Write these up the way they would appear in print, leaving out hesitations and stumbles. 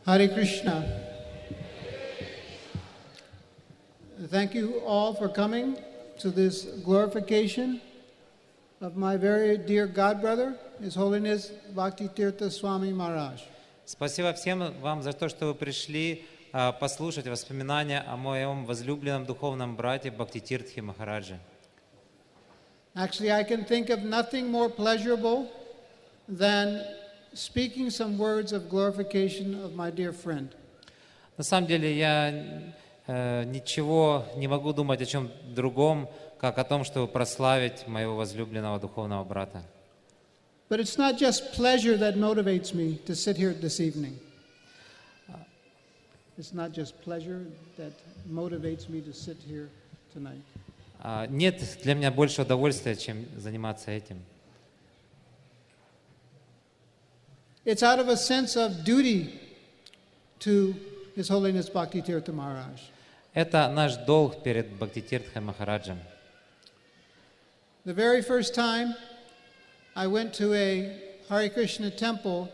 Hare Krishna. Thank you all for coming to this glorification of my very dear godbrother, His Holiness Bhakti Tиртха Swami Maharaj. Спасибо всем вам за то, что вы пришли послушать воспоминания о моем возлюбленном духовном брате Бхакти Тиртхе Махараджи. Actually, I can think of nothing more pleasurable than speaking some words of glorification of my dear friend. На самом деле я ничего не могу думать о чем другом, как о том, чтобы прославить моего возлюбленного духовного брата. But it's not just pleasure that motivates me to sit here this evening. It's not just pleasure that motivates me to sit here tonight. Нет для меня больше удовольствия, чем заниматься этим. It's out of a sense of duty to His Holiness Bhakti Tиртха Maharaj. Это наш долг перед Бхакти Тиртхой Махараджем. The very first time I went to a Hare Krishna temple,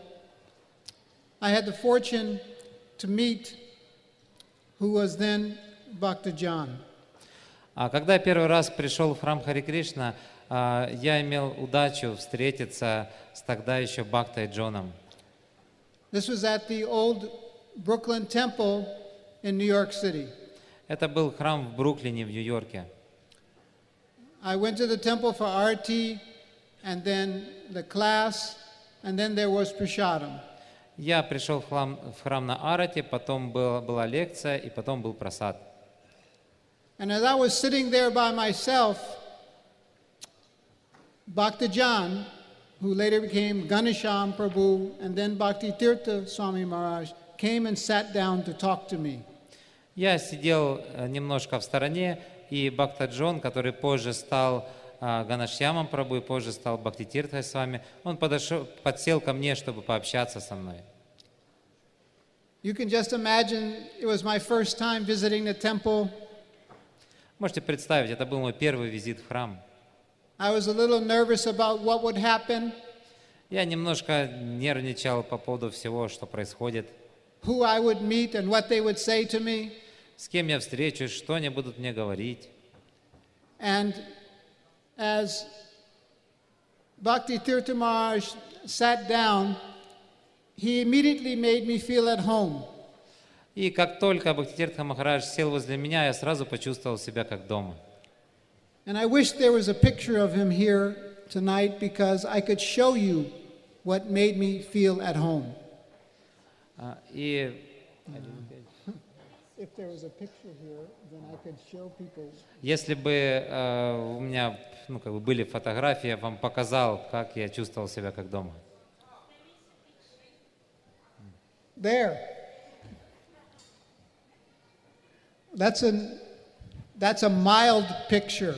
I had the fortune to meet who was then Bhakta John. Когда я первый раз пришел в храм Харе Кришна, я имел удачу встретиться с тогда еще Бхактой Джоном. This was at the old Brooklyn Temple in New York City. Это был храм в Бруклине, в Нью-Йорке. I went to the temple for arati, and then the class, and then there was prasadam. Я пришел в храм на арати, потом была лекция, и потом был прасад. And as I was sitting there by myself, Bhakta John, who later became Ganesham Prabhu, and then Bhakti Tиртха Swami Maharaj, came and sat down to talk to me. Я сидел немножко в стороне, и Бхакта Джон, который позже стал Ганашьямом Прабху и позже стал Бхакти Тиртхой с вами, он подсел ко мне, чтобы пообщаться со мной. You can just imagine it was my first time visiting the temple. Можете представить, это был мой первый визит в храм. I was a little nervous about what would happen. Я немножко нервничал по поводу всего, что происходит. Who I would meet and what they would say to me. С кем я встречусь, что они будут мне говорить. And as Bhakti Tиртха Maharaj sat down, he immediately made me feel at home. И как только Бхакти Тиртха Махарадж сел возле меня, я сразу почувствовал себя как дома. And I wish there was a picture of him here tonight because I could show you what made me feel at home. И If there was a picture here, then I could show people. если бы у меня были фотографии, я вам показал, как я чувствовал себя как дома. There. That's a mild picture.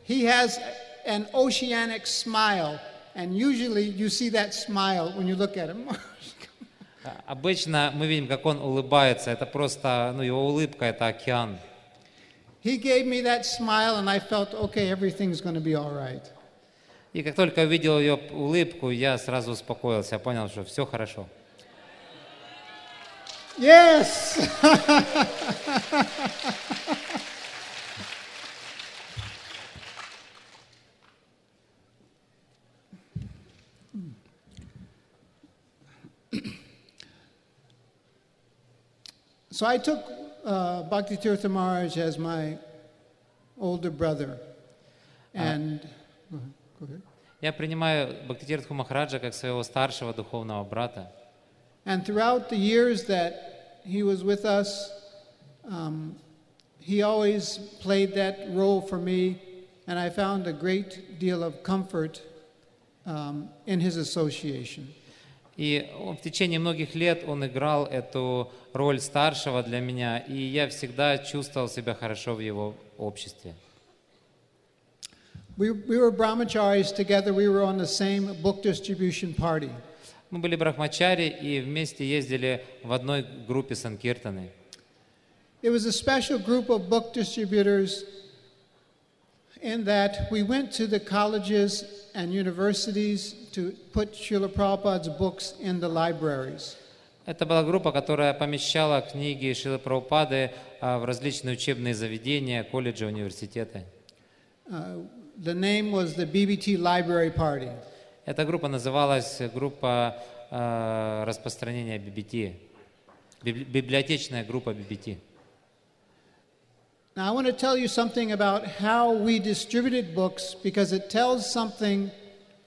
He has an oceanic smile, and usually you see that smile when you look at him. Обычно мы видим, как он улыбается. Это просто, его улыбка, это океан. He gave me that smile, and I felt, okay, everything's going to be all right. И как только я увидел ее улыбку, я сразу успокоился, я понял, что все хорошо. Yes! So I took Bhakti Tиртха Maharaj as my older brother. And go ahead. Я принимаю Бхакти Тиртху Махараджа как своего старшего духовного брата. And throughout the years that he was with us, he always played that role for me, and I found a great deal of comfort in his association. И в течение многих лет он играл эту роль старшего для меня, и я всегда чувствовал себя хорошо в его обществе. We were brahmacharis together. We were on the same book distribution party. Мы были брахмачари и вместе ездили в одной группе санкиртаны. It was a special group of book distributors in that we went to the colleges and universities to put Srila Prabhupada's books in the libraries. Это была группа, которая помещала книги Шрилы Прабхупады в различные учебные заведения, колледжи, университеты. The name was the BBT Library Party. Эта группа называлась группа распространения BBT, библиотечная группа BBT. Now I want to tell you something about how we distributed books because it tells something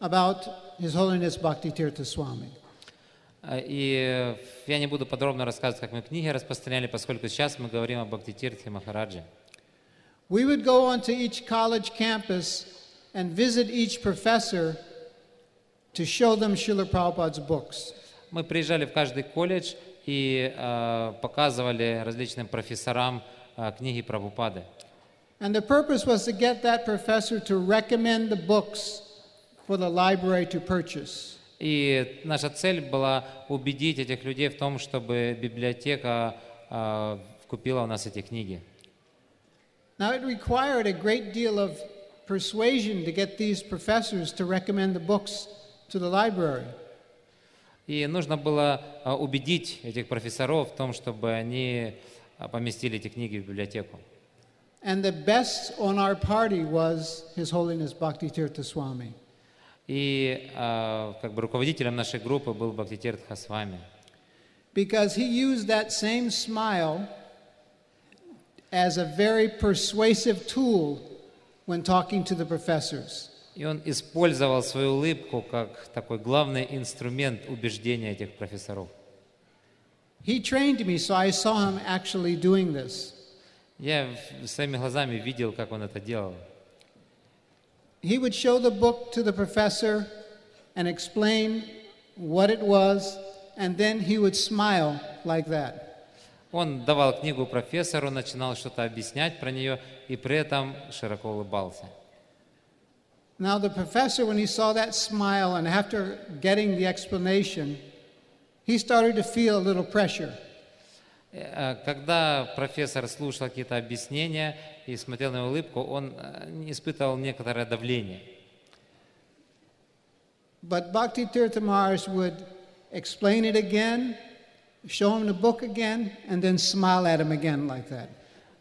about His Holiness Bhakti Tиртха Swami. И я не буду подробно рассказывать, как мы книги распространяли, поскольку сейчас мы говорим о Бхакти Тиртхе Махараджи. We would go onto each college campus and visit each professor to show them Srila Prabhupada's books. Мы приезжали в каждый колледж и показывали различным профессорам книги Прабхупады. And the purpose was to get that professor to recommend the books for the library to purchase. И наша цель была убедить этих людей в том, чтобы библиотека купила у нас эти книги. Now it required a great deal of persuasion to get these professors to recommend the books to the library. И нужно было убедить этих профессоров в том, чтобы они поместили эти книги в библиотеку. And the best on our party was His Holiness Bhakti Tиртха Swami. И как бы руководителем нашей группы был Бхакти Тиртха Свами. Because he used that same smile as a very persuasive tool when talking to the professors. И он использовал свою улыбку как такой главный инструмент убеждения этих профессоров. He trained me, so I saw him actually doing this. Я своими глазами видел, как он это делал. He would show the book to the professor and explain what it was, and then he would smile like that. Он давал книгу профессору, начинал что-то объяснять про нее и при этом широко улыбался. Now the professor, when he saw that smile and after getting the explanation, he started to feel a little pressure. Когда профессор слушал какие-то объяснения и смотрел на улыбку, он испытывал некоторое давление. But Bhakti Tиртха Maharaj would explain it again, show him the book again, and then smile at him again like that.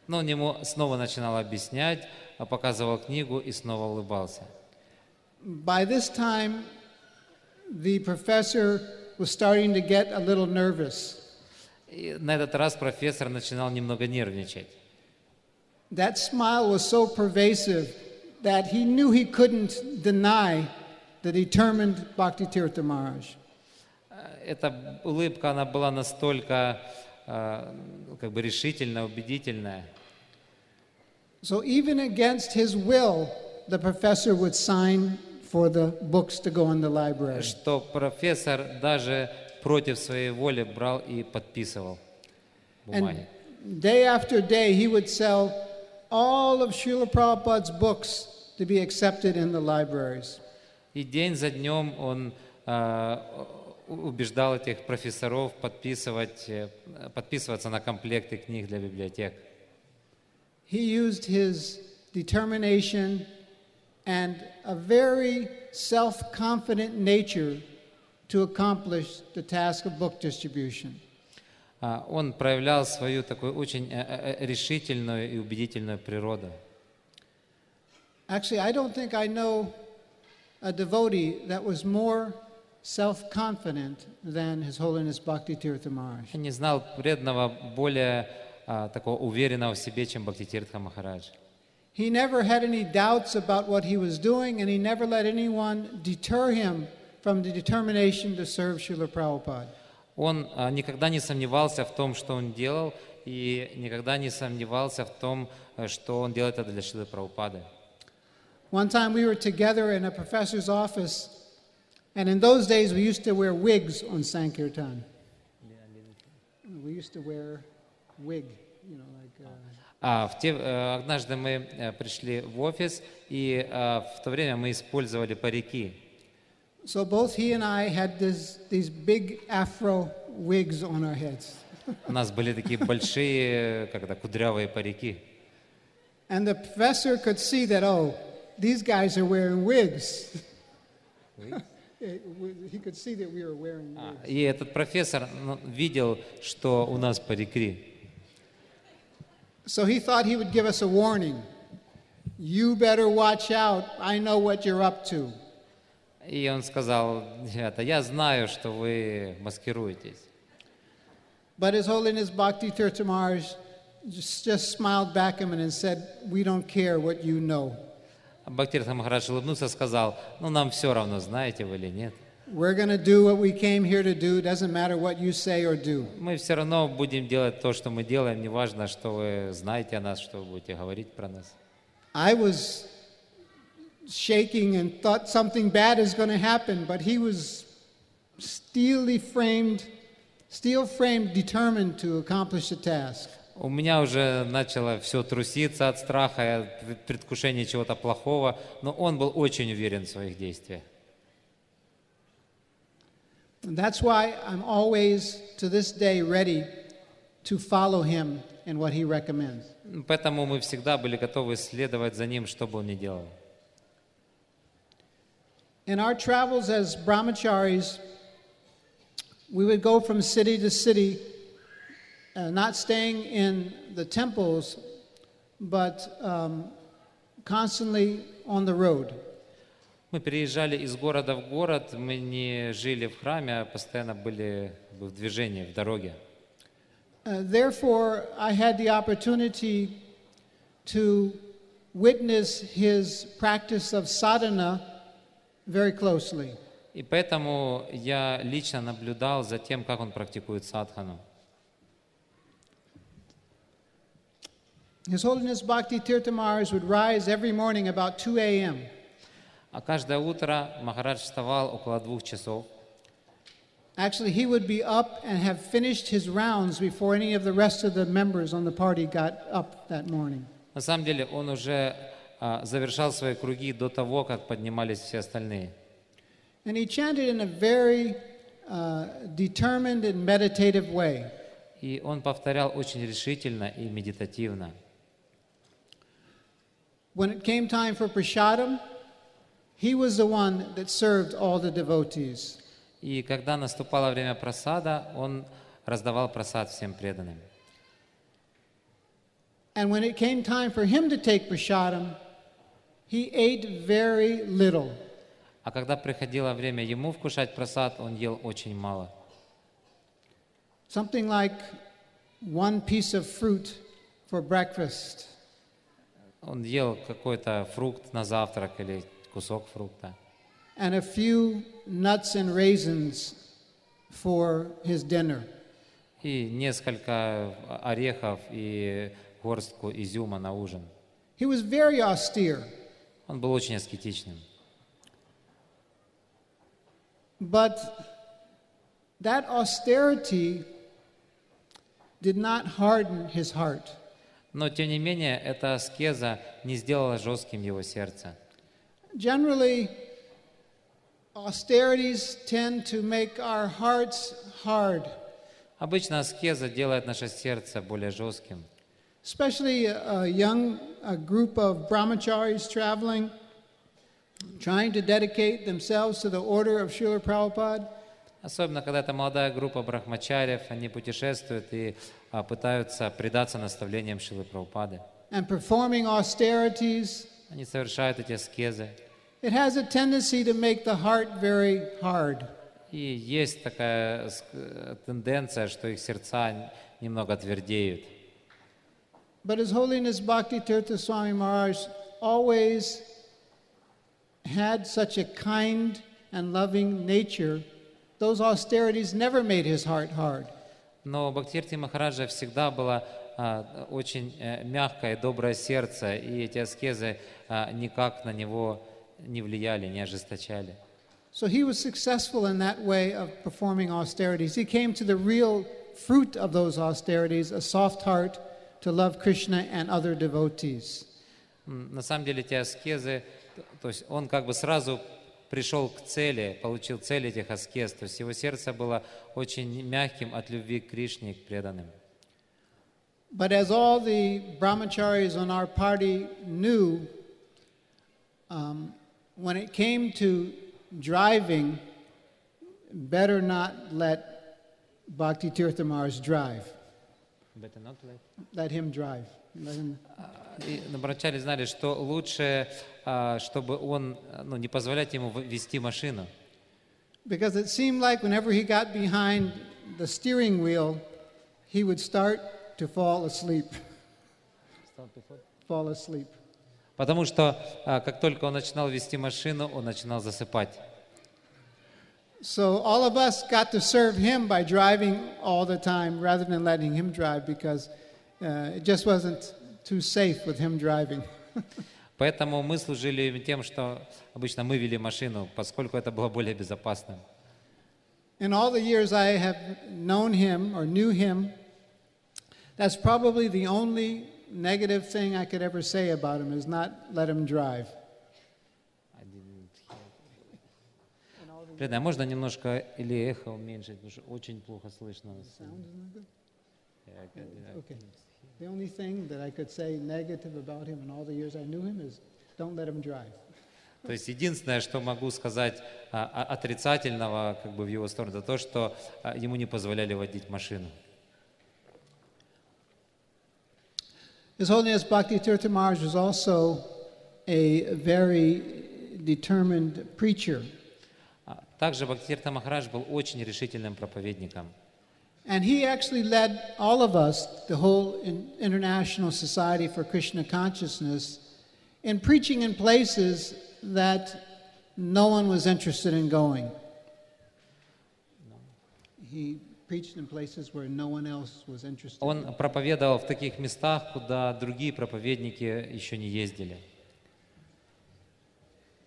Но он ему снова начинал объяснять, показывал книгу и снова улыбался. By this time, the professor was starting to get a little nervous. И на этот раз профессор начинал немного нервничать. That smile was so pervasive that he knew he couldn't deny the determined Bhakti Tиртха Maharaj. Эта улыбка, она была настолько как бы решительная, убедительная. So even against his will, the professor would sign for the books to go in the library. Что профессор даже против своей воли брал и подписывал бумаги. And day after day, he would sell all of Srila Prabhupada's books to be accepted in the libraries. И день за днем он убеждал этих профессоров подписываться на комплекты книг для библиотек. He used his determination and a very self-confident nature to accomplish the task of book distribution. Он проявлял свою такую очень решительную и убедительную природу. Actually, I don't think I know a devotee that was more self-confident than His Holiness Bhakti Tиртха Maharaj. Я не знал преданного более такого уверенного в себе, чем Бхакти Тиртха Махарадж. He never had any doubts about what he was doing, and he never let anyone deter him from the determination to serve Srila Prabhupada. Он никогда не сомневался в том, что он делал, и никогда не сомневался в том, что он делает это для Шрилы Прабхупады. One time we were together in a professor's office, and in those days we used to wear wigs on Sankirtan. We used to wear wig, you know, like... Однажды мы пришли в офис, и в то время мы использовали парики. So both he and I had these big afro wigs on our heads. У нас были такие большие, кудрявые парики. And the professor could see that, oh, these guys are wearing wigs. he could see that we were wearing wigs. И этот профессор видел, что у нас парикри. So he thought he would give us a warning. You better watch out. I know what you're up to. И он сказал: ребята, я знаю, что вы маскируетесь. But His Holiness Bhakti Tirtha Maharaj just smiled back at him and said, "We don't care what you know. Бхакти Тиртха Махарадж улыбнулся и сказал: ну нам все равно, знаете вы или нет. We're going to do what we came here to do. It doesn't matter what you say or do." Мы все равно будем делать то, что мы делаем, неважно, что вы знаете о нас, что вы будете говорить про нас. I was shaking and thought something bad is going to happen, but he was steel-framed, determined to accomplish the task. У меня уже начало все труситься от страха, от предвкушения чего-то плохого, но он был очень уверен в своих действиях. And that's why I'm always, to this day, ready to follow him in what he recommends. Поэтому мы всегда были готовы следовать за ним, что бы он ни делал. In our travels as brahmacharis, we would go from city to city, not staying in the temples, but constantly on the road. Мы переезжали из города в город, мы не жили в храме, а постоянно были в движении, в дороге. Therefore, I had the opportunity to witness his practice of sadhana very closely. И поэтому я лично наблюдал за тем, как он практикует садхану. His Holiness Bhakti Tirtha Maharaj would rise every morning about 2 a.m. А каждое утро Махарадж вставал около 2 часов. Actually, he would be up and have finished his rounds before any of the rest of the members on the party got up that morning. На самом деле он уже завершал свои круги до того, как поднимались все остальные. And he chanted in a very determined and meditative way. И он повторял очень решительно и медитативно. When it came time for prasadam, he was the one that served all the devotees. И когда наступало время прасада, он раздавал прасад всем преданным. And when it came time for him to take prasadam, he ate very little. А когда приходило время ему вкушать прасад, он ел очень мало. Something like one piece of fruit for breakfast. Он ел какой-то фрукт на завтрак или кусок фрукта. And a few nuts and raisins for his dinner. И несколько орехов и горстку изюма на ужин. He was very austere. Он был очень аскетичным. But that austerity did not harden his heart. Но, тем не менее, эта аскеза не сделала жестким его сердце. Generally, austerities tend to make our hearts hard. Обычно аскеза делает наше сердце более жестким. Especially a group of brahmacharis traveling, trying to dedicate themselves to the order of Srila Prabhupada. Особенно, когда это молодая группа брахмачарьев, они путешествуют и пытаются предаться наставлениям Шрилы Прабхупады. And performing austerities, Они совершают эти аскезы. it has a tendency to make the heart very hard. И есть такая тенденция, что их сердца немного твердеют. But His Holiness Bhakti Tirtha Swami Maharaj always had such a kind and loving nature. Those austerities never made his heart hard. Но у Бхакти Махараджа всегда было очень мягкое, доброе сердце, и эти аскезы никак на него не влияли, не ожесточали. So he was successful in that way of performing austerities. He came to the real fruit of those austerities, a soft heart to love Krishna and other devotees. На самом деле эти аскезы, то есть он как бы сразу пришел к цели, получил цель этих аскез, то есть его сердце было очень мягким от любви к Кришне и к преданным. But as all the brahmacharis on our party knew, when it came to driving, better not let Bhakti Tirtha Maharaj drive. Let him drive. Let him... И вначале знали, что лучше, чтобы он, не позволять ему вести машину. Because it seemed like whenever he got behind the steering wheel, he would start to fall asleep. Fall asleep. Потому что как только он начинал вести машину, он начинал засыпать. So all of us got to serve him by driving all the time rather than letting him drive because it just wasn't too safe with him driving. Поэтому мы служили тем, что обычно мы вели машину, поскольку это было более безопасным. In all the years I have known him or knew him, that's probably the only negative thing I could ever say about him is not let him drive. Предан, можно немножко или эхо уменьшить, потому что очень плохо слышно. Okay. The only thing that I could say negative about him in all the years I knew him is don't let him drive. То есть единственное, что могу сказать отрицательного в его сторону, это то, что ему не позволяли водить машину. His Holiness Bhakti Tirtha Maharaj was also a very determined preacher. Также Бхакти Тиртха Махарадж был очень решительным проповедником. And he actually led all of us, the whole International Society for Krishna Consciousness, in preaching in places that no one was interested in going. He preached in places where no one else was interested. Он проповедовал в таких местах, куда другие проповедники еще не ездили.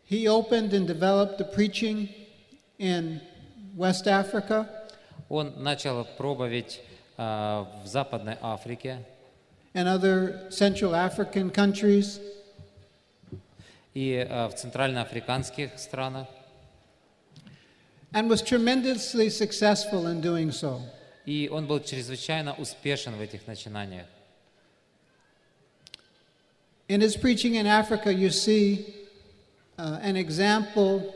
He opened and developed the preaching in West Africa. Он начал проповедь в Западной Африке And other Central African countries. И в центральноафриканских странах. And was tremendously successful in doing so. И он был чрезвычайно успешен в этих начинаниях. In his preaching in Africa, you see an example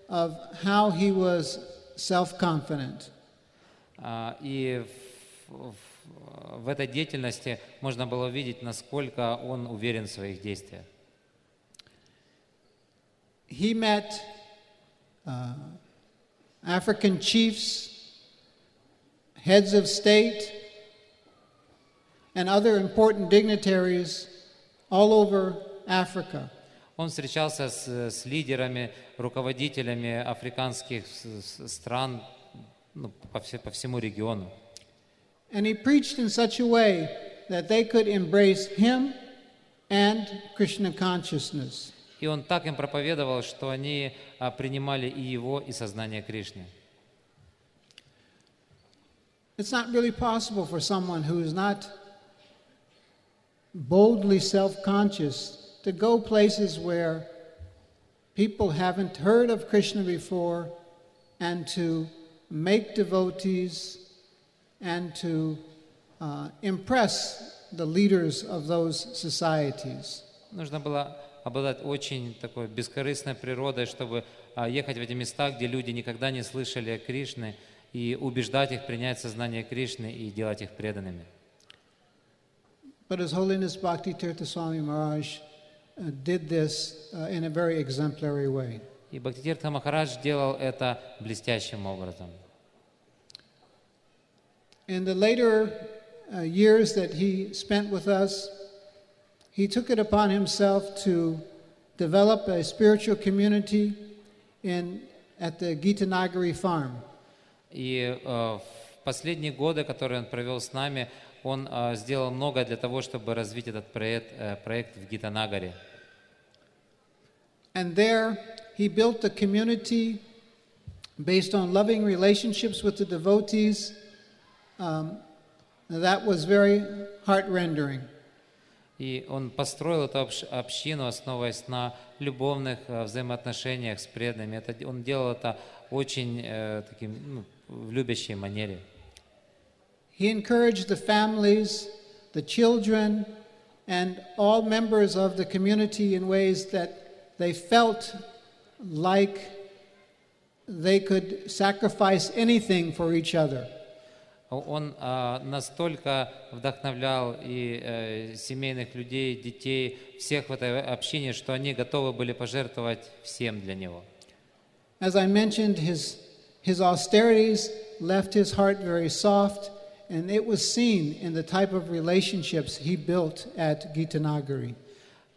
of how he was self-confident. И в этой деятельности можно было увидеть, насколько он уверен в своих действиях. He met African chiefs, heads of state, and other important dignitaries all over Africa. Он встречался с лидерами, руководителями африканских стран по всему региону. And he preached in such a way that they could embrace him and Krishna consciousness. И он так им проповедовал, что они принимали и его, и сознание Кришны. It's not really possible for someone who is not boldly self-conscious to go places where people haven't heard of Krishna before and to make devotees and to impress the leaders of those societies. Нужно было обладать очень такой бескорыстной природой, чтобы ехать в эти места, где люди никогда не слышали о Кришне, и убеждать их принять сознание Кришны и делать их преданными. But His Holiness Bhakti Tirtha Swami Maharaj did this in a very exemplary way. И Бхакти Тиртха Махарадж делал это блестящим образом. In the later years that he spent with us, he took it upon himself to develop a spiritual community at the Gitanagari farm. И в последние годы, которые он провел с нами, он сделал многое для того, чтобы развить этот проект в Гитанагаре. And there he built a community based on loving relationships with the devotees. That was very heart-rendering. И он построил эту общину, основываясь на любовных взаимоотношениях с преданными. Он делал это очень в любящей манере. He encouraged the families, the children, and all members of the community in ways that they felt like they could sacrifice anything for each other. Он настолько вдохновлял и семейных людей, детей, всех в этой общине, что они готовы были пожертвовать всем для него. As I mentioned, his austerities left his heart very soft, and it was seen in the type of relationships he built at Gitanagari.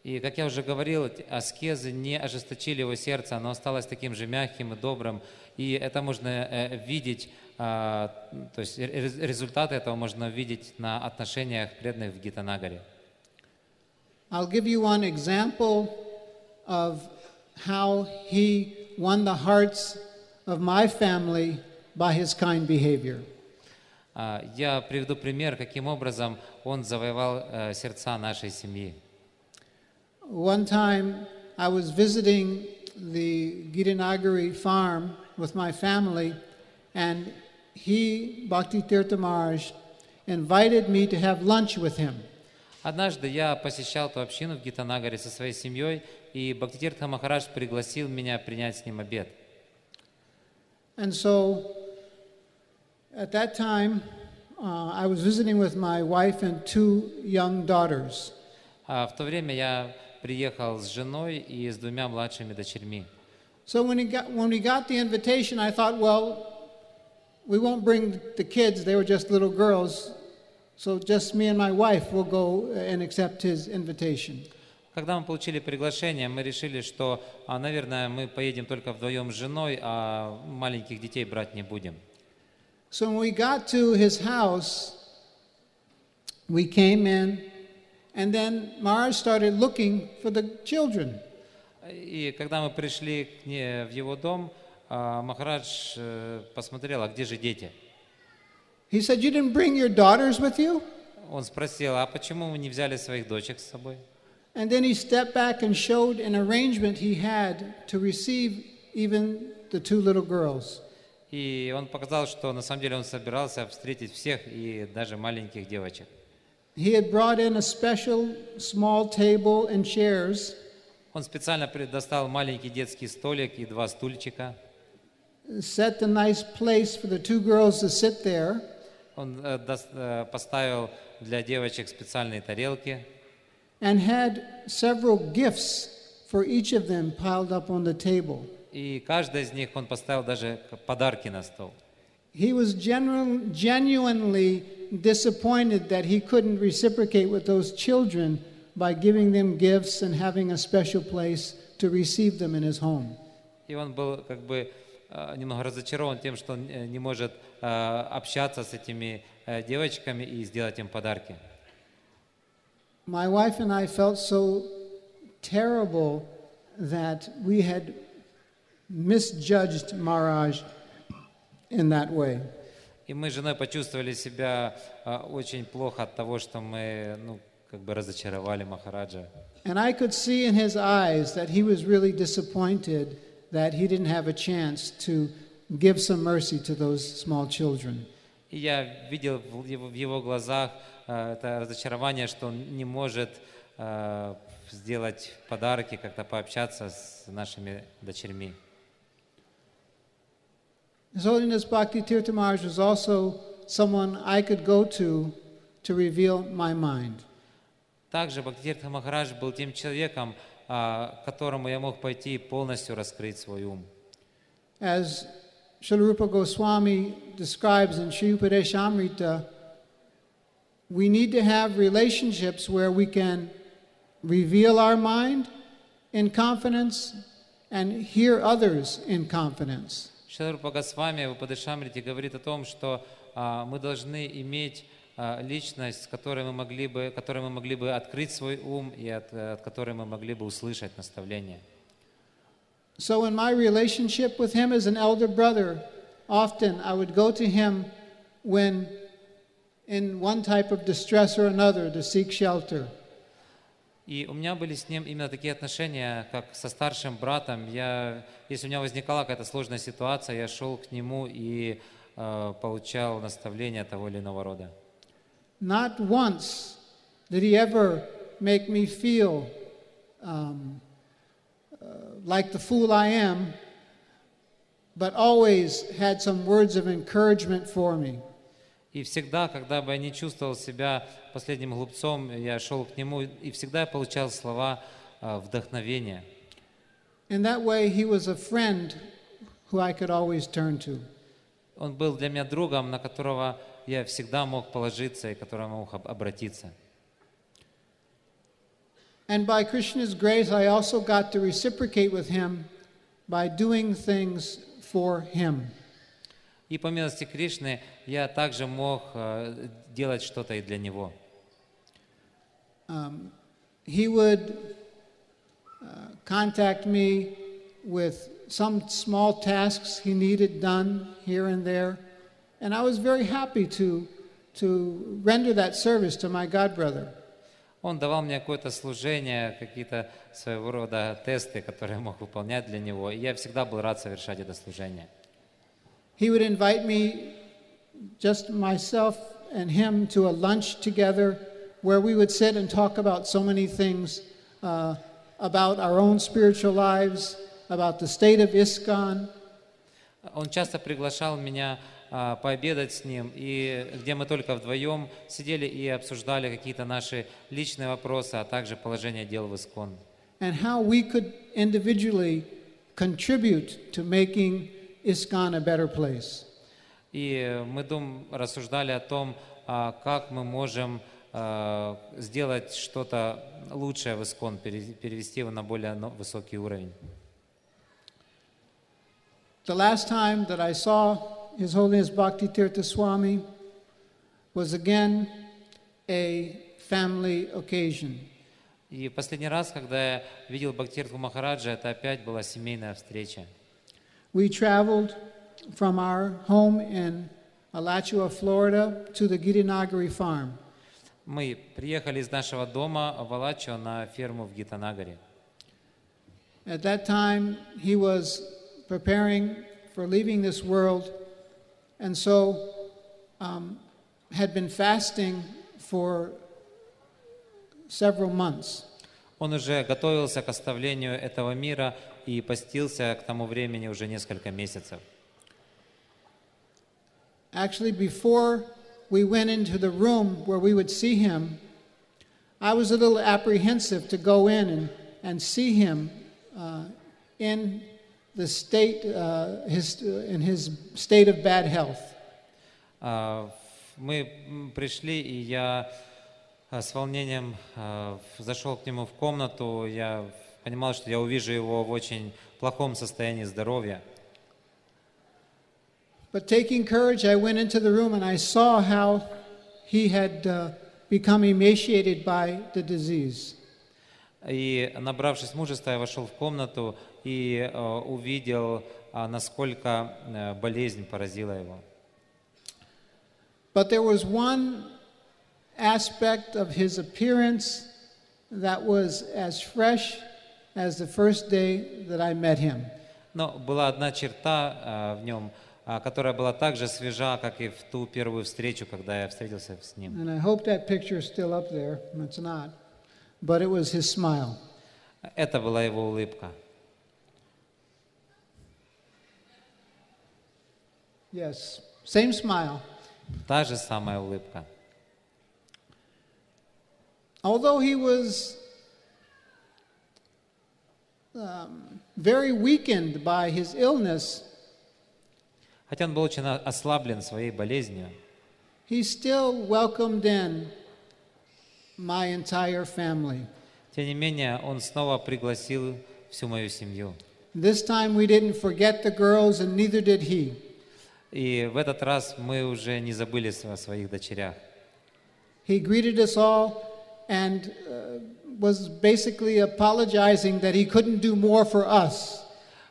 И, как я уже говорил, аскезы не ожесточили его сердце, оно осталось таким же мягким и добрым, и это можно видеть, то есть результаты этого можно видеть на отношениях преданных в Гитанагаре. I'll give you one example of how he won the hearts of my family by his kind behavior. Я приведу пример, каким образом он завоевал сердца нашей семьи. One time I was visiting the Gitanagari farm with my family, and he, Bhakti Tиртха Maharaj, invited me to have lunch with him. Однажды я посещал ту общину в Гитанагаре со своей семьей, и Бхакти Тиртха Махарадж пригласил меня принять с ним обед. And so, at that time, I was visiting with my wife and two young daughters. В то время я приехал с женой и с двумя младшими дочерьми. So when we got the invitation, I thought, well, we won't bring the kids. They were just little girls. So just me and my wife will go and accept his invitation. Когда мы получили приглашение, мы решили, что, наверное, мы поедем только вдвоем с женой, а маленьких детей брать не будем. So when we got to his house, we came in, and then Maharaj started looking for the children. И когда мы пришли в его дом, Махарадж посмотрел, а где же дети? He said, "You didn't bring your daughters with you?" Он спросил, а почему вы не взяли своих дочек с собой? And then he stepped back and showed an arrangement he had to receive even the two little girls. И он показал, что на самом деле он собирался встретить всех и даже маленьких девочек. He had brought in a special small table and chairs. Он специально предоставил маленький детский столик и два стульчика. Set a nice place for the two girls to sit there. Он поставил для девочек специальные тарелки. And had several gifts for each of them piled up on the table. И каждый из них он поставил даже подарки на стол. He was genuinely disappointed that he couldn't reciprocate with those children by giving them gifts and having a special place to receive them in his home. И он был как бы немного разочарован тем, что он не может общаться с этими девочками и сделать им подарки. My wife and I felt so terrible that we had misjudged Maharaj in that way. И мы с женой почувствовали себя очень плохо от того, что мы, как бы разочаровали Махараджа. And I could see in his eyes that he was really disappointed that he didn't have a chance to give some mercy to those small children. И я видел в его глазах это разочарование, что он не может сделать подарки, как-то пообщаться с нашими дочерьми. His Holiness Bhakti Tиртха Maharaj was also someone I could go to reveal my mind. Также Бхакти Тиртха Махарадж был тем человеком, к которому я мог пойти и полностью раскрыть свой ум. As Srila Rupa Goswami describes in Sri Upadeshamrita, we need to have relationships where we can reveal our mind in confidence and hear others in confidence. Шрила Рупа Госвами в Упадешамрите говорит о том, что мы должны иметь личность, с которой мы могли бы открыть свой ум и от которой мы могли бы услышать наставления. So in my relationship with him as an elder brother, often I would go to him when in one type of distress or another to seek shelter. И у меня были с ним именно такие отношения, как со старшим братом. Если у меня возникала какая-то сложная ситуация, я шел к нему и получал наставления того или иного рода. Not once did he ever make me feel like the fool I am but always had some words of encouragement for me. И всегда, когда бы я не чувствовал себя последним глупцом, я шел к нему, и всегда я получал слова вдохновения. In that way, he was a friend who I could always turn to. Он был для меня другом, на которого я всегда мог положиться и к которому мог обратиться. And by Krishna's grace, I also got to reciprocate with him by doing things for him. И по милости Кришны я также мог делать что-то и для него. He would contact me with some small tasks he needed done here and there, and I was very happy to render that service to my godbrother. Он давал мне какое-то служение, какие-то своего рода тесты, которые я мог выполнять для него, и я всегда был рад совершать это служение. He would invite me, just myself and him, to a lunch together where we would sit and talk about so many things, about our own spiritual lives, about the state of ИСККОН. Он часто приглашал меня пообедать с ним, и где мы только вдвоем сидели и обсуждали какие-то наши личные вопросы, а также положение дел в ИСККОН. And how we could individually contribute to making ИСККОН a better place. И мы рассуждали о том, как мы можем сделать что-то лучшее в ИСККОН, перевести его на более высокий уровень. The last time that I saw His Holiness Bhakti Tиртха Swami was again a family occasion. И последний раз, когда я видел Бхактитиртху Махараджа, это опять была семейная встреча. We traveled from our home in Alachua, Florida, to the Gitanagari farm. Мы приехали из нашего дома в Алачо на ферму в Гитанагаре. At that time, he was preparing for leaving this world, and so had been fasting for several months. Он уже готовился к оставлению этого мира и постился к тому времени уже несколько месяцев. Actually, before we went into the room where we would see him, I was a little apprehensive to go in and see him in the state, in his state of bad health. Мы пришли, и я с волнением зашел к нему в комнату. Я понимал, что я увижу его в очень плохом состоянии здоровья. But taking courage, I went into the room and I saw how he had become emaciated by the disease. И, набравшись мужества, я вошел в комнату и увидел, насколько болезнь поразила его. But there was one aspect of his appearance that was as fresh as the first day that I met him. Но была одна черта в нем, которая была так же свежа, как и в ту первую встречу, когда я встретился с ним. And I hope that picture is still up there. It's not. But it was his smile. Это была его улыбка. Yes, same smile. Та же самая улыбка. Although he was very weakened by his illness, Хотя он был очень ослаблен своей болезнью, he still welcomed in my entire family. тем не менее, он снова пригласил всю мою семью. This time we didn't forget the girls, and neither did he. И в этот раз мы уже не забыли о своих дочерях. He greeted us all and was basically apologizing that he couldn't do more for us.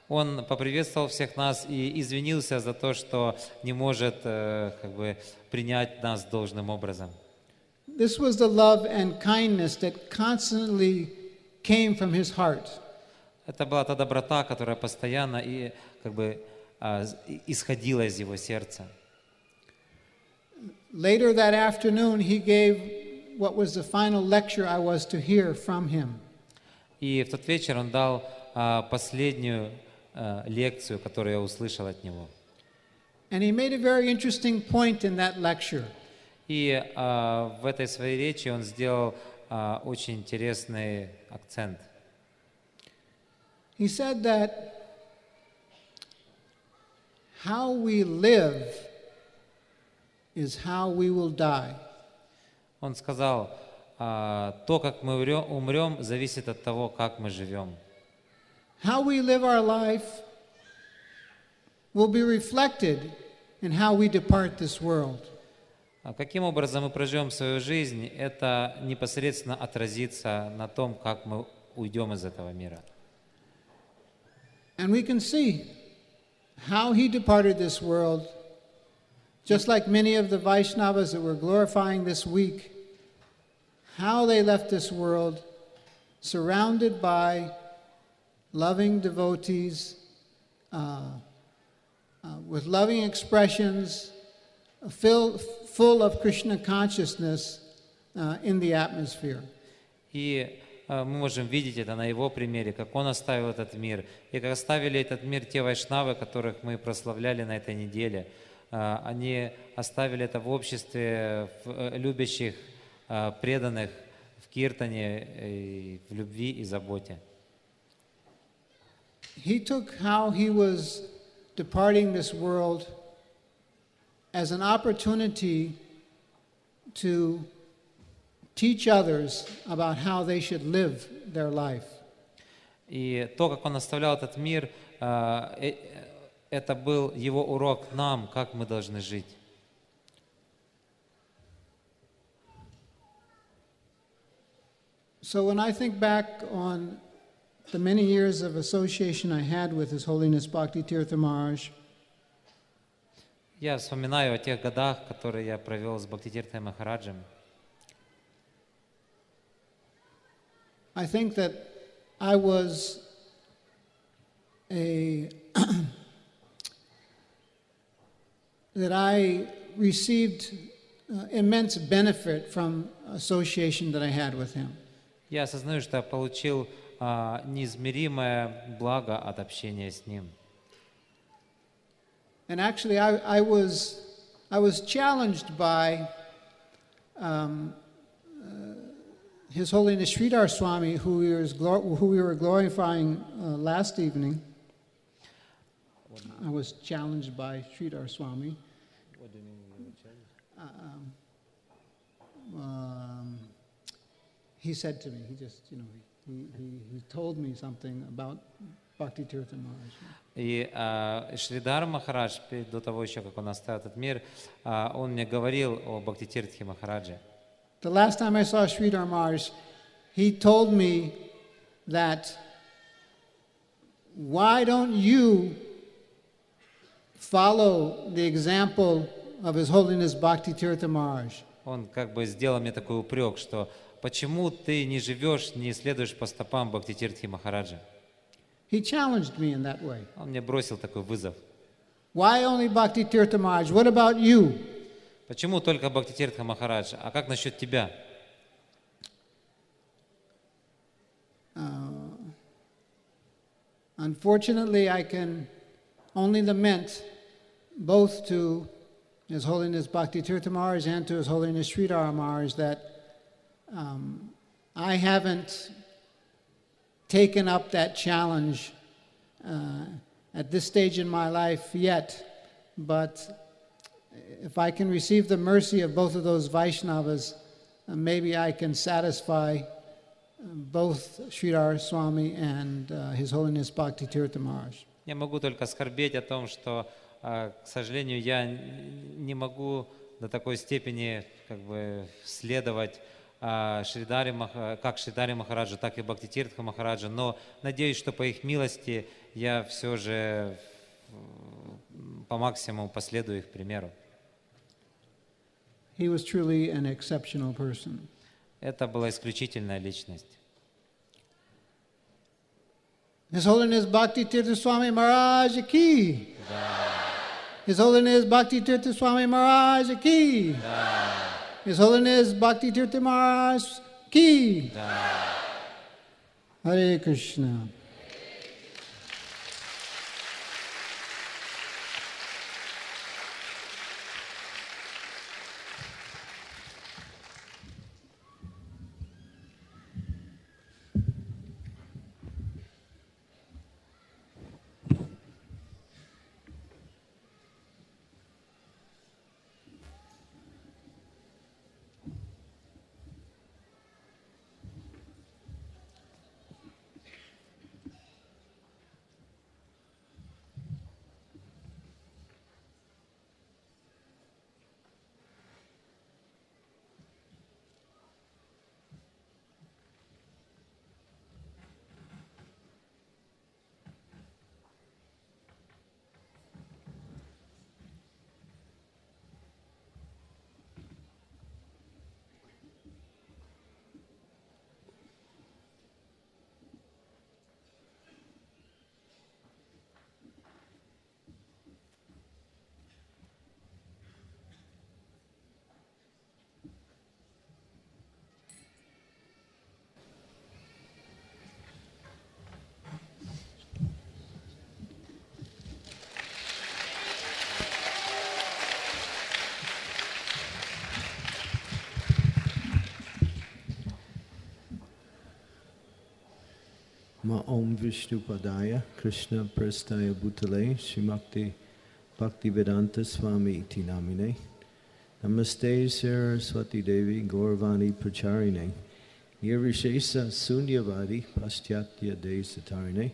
Он поприветствовал всех нас и извинился за то, что не может принять нас должным образом. This was the love and kindness that constantly came from his heart. Это была та доброта, которая постоянно исходила из его сердца. Later that afternoon, he gave what was the final lecture I was to hear from him. И в тот вечер он дал последнюю лекцию, которую я услышал от него. And he made a very interesting point in that lecture. И в этой своей речи он сделал очень интересный акцент. He said that how we live is how we will die. Он сказал, то, как мы умрем, зависит от того, как мы живем. How we live our life will be reflected in how we depart this world. Каким образом мы проживем свою жизнь, это непосредственно отразится на том, как мы уйдем из этого мира. And we can see how he departed this world, just like many of the Vaishnavas that we're glorifying this week, how they left this world surrounded by loving devotees, with loving expressions, full of Krishna consciousness in the atmosphere. И мы можем видеть это на его примере, как он оставил этот мир, и как оставили этот мир те вайшнавы, которых мы прославляли на этой неделе. Они оставили это в обществе любящих, преданных в киртане, в любви и заботе. He took how he was departing this world as an opportunity to teach others about how they should live their life. И то, как он оставлял этот мир, это был его урок нам, как мы должны жить. So when I think back on the many years of association I had with His Holiness Bhakti Tиртха Maharaj, Я вспоминаю о тех годах, которые я провел с Бхакти Тиртхой Махараджем. I think that I was that I received immense benefit from association that I had with him. Я осознаю, что я получил неизмеримое благо от общения с ним. And actually, I was challenged by His Holiness Sridhar Swami, who we were glorifying last evening. I was challenged by Sridhar Swami. What do you mean you were challenged? He said to me, he told me something about Bhakti Tиртха Maharaj. И Шридар Махарадж, до того еще, как он оставил этот мир, он мне говорил о Бхакти Тиртхе Махарадже. The last time I saw Sridhar Maharaj, he told me that, why don't you follow the example of His Holiness Bhakti Tиртха Maharaj? Он как бы сделал мне такой упрек, что почему ты не живешь, не следуешь по стопам Бхакти Тиртхи Махараджа? He challenged me in that way. Он мне бросил такой вызов. Why only Bhakti Tиртха Maharaj? What about you? Почему только Бхакти Тиртха Махарадж? А как насчет тебя? Unfortunately, I can only lament both to His Holiness Bhakti Tиртха Maharaj and to His Holiness Sridhar Maharaj that I haven't taken up that challenge at this stage in my life yet, but if I can receive the mercy of both of those Vaishnavas, maybe I can satisfy both Sridhar Swami and His Holiness Bhakti Tиртха Maharaj. Я могу только скорбеть о том, что, к сожалению, я не могу до такой степени как бы следовать как Шридаре Махараджу, так и Бхакти Тиртха Махараджу, но надеюсь, что по их милости я все же по максимуму последую их примеру. He was truly an exceptional person. Это была исключительная личность. His Holiness Bhakti Tиртха Swami Maharaj Ki. His Holiness Bhakti Tиртха Swami Maharaj Ki. His Holiness Bhakti Tиртха Maharaj Ki. Hare Krishna. Ma Om Vishnu Padaya Krishna Prastaya Bhutale Shrimakti Bhaktivedanta Swami Iti Namine Namaste Saraswati Devi Gauravani Pracharine Nirvishesa Sunyavadi Paschatya Desatarine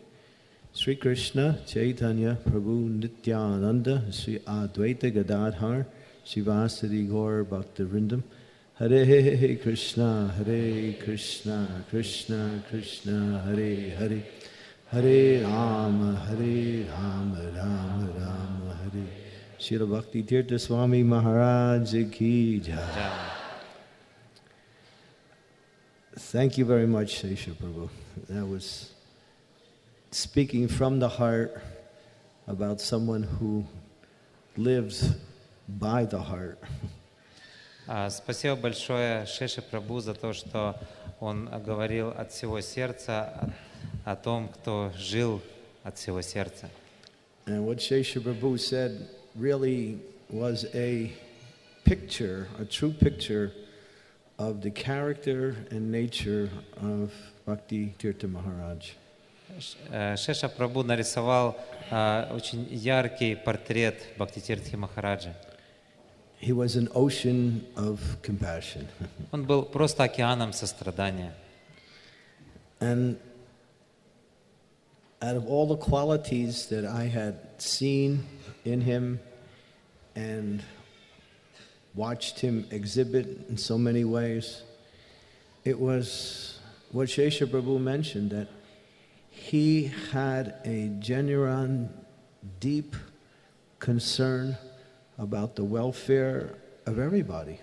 Sri Krishna Chaitanya Prabhu Nityananda Sri Advaita Gadadhar Shivasadi Gaur Bhaktivinoda Hare Krishna Krishna Krishna Hare Hare Hare Rama Rama Rama Hare Srila Bhakti Tirtha Swami Maharaj Ki Jai. Thank you very much, Shesha Prabhu. That was speaking from the heart about someone who lives by the heart. Спасибо большое Шеше Прабху за то, что он говорил от всего сердца о том, кто жил от всего сердца. And what Shesha Prabhu said really was a picture, a true picture of the character and nature of Bhakti Tirtha Maharaj. Шеша Прабху нарисовал очень яркий портрет Бхакти Тиртхи Махараджа. He was an ocean of compassion. Он был просто океаном сострадания. And out of all the qualities that I had seen in him and watched him exhibit in so many ways, it was what Shesha Prabhu mentioned, that he had a genuine, deep concern about the welfare of everybody.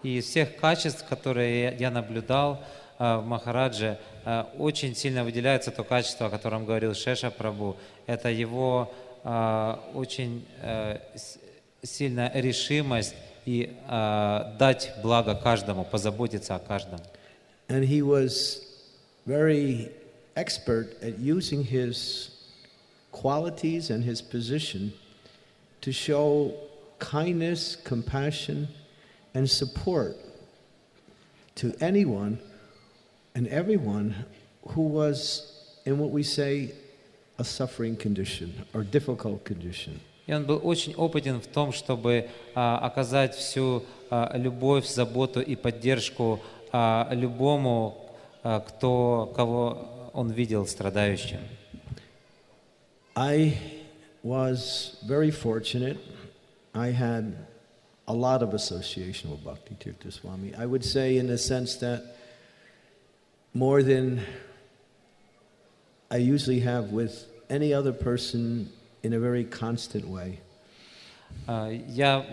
И из всех качеств, которые я наблюдал в Махарадже, очень сильно выделяется то качество, о котором говорил Шеша Прабху. Это его очень сильная решимость и дать благо каждому, позаботиться о каждом. And he was very expert at using his qualities and his position to show kindness, compassion, and support to anyone and everyone who was in what we say a suffering condition or difficult condition. И он был очень опытен в том, чтобы оказать всю любовь, заботу и поддержку любому, кого он видел страдающим. I was very fortunate. I had a lot of association with Bhakti Tirtha Swami. I would say in the sense that more than I usually have with any other person in a very constant way. Я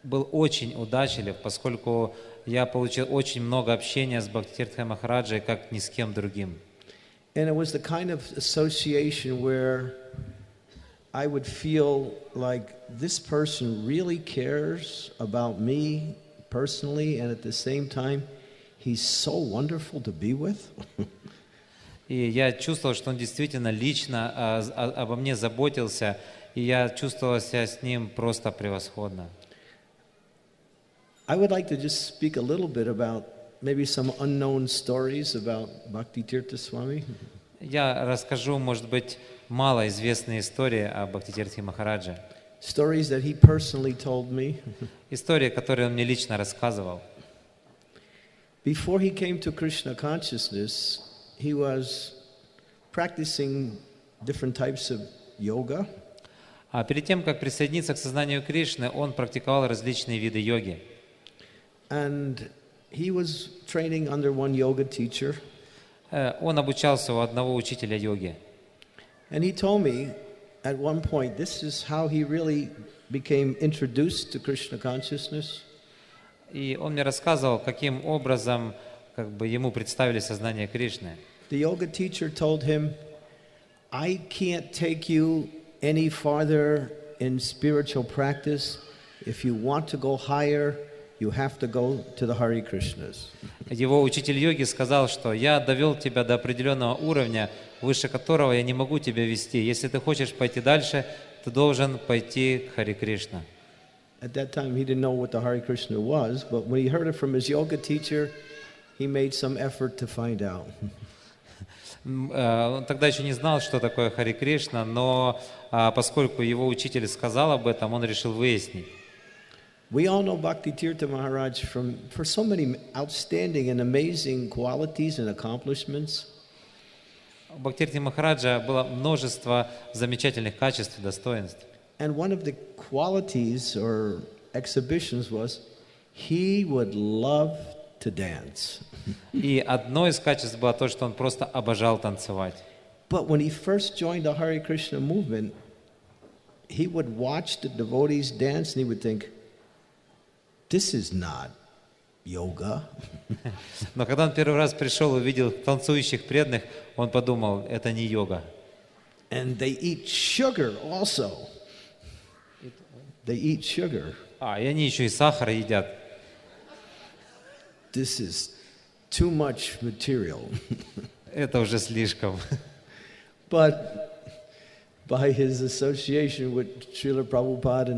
был очень удачлив, поскольку я получил очень много общения с Бхакти Тиртхой Махараджей, как ни с кем другим. And it was the kind of association where I would feel like this person really cares about me personally, and at the same time, he's so wonderful to be with. И я чувствовал, что он действительно лично обо мне заботился, и я чувствовал себя с ним просто превосходно. I would like to just speak a little bit about maybe some unknown stories about Bhakti Tirtha Swami. Я расскажу, может быть, малоизвестные истории о Бхакти Тиртхе Махарадже. Stories that he personally told me. Истории, которые он мне лично рассказывал. Before he came to Krishna consciousness, he was practicing different types of yoga. А перед тем, как присоединиться к сознанию Кришны, он практиковал различные виды йоги. And he was training under one yoga teacher. Он обучался у одного учителя йоги. And he told me at one point, this is how he really became introduced to Krishna consciousness. И он мне рассказывал, каким образом ему представили сознание Кришны. The yoga teacher told him, I can't take you any farther in spiritual practice. If you want to go higher, you have to go to the Hare Krishnas. Его учитель йоги сказал, что я довел тебя до определенного уровня, выше которого я не могу тебя вести. Если ты хочешь пойти дальше, ты должен пойти к Харе Кришна. At that time, he didn't know what the Hare Krishna was, but when he heard it from his yoga teacher, he made some effort to find out. Он тогда еще не знал, что такое Хари Кришна, но поскольку его учитель сказал об этом, он решил выяснить. We all know Bhakti Tirtha Maharaj for so many outstanding and amazing qualities and accomplishments. У Бхактирти Махараджа было множество замечательных качеств и достоинств. And one of the qualities or exhibitions was he would love to dance. И одно из качеств было то, что он просто обожал танцевать. But when he first joined the Hare Krishna movement, he would watch the devotees dance and he would think, this is not yoga. Но когда он первый раз пришел и увидел танцующих преданных, он подумал, это не йога. And they eat sugar also. They eat sugar. И они еще и сахар едят. This is too much material. Это уже слишком. But by his association with Srila Prabhupada,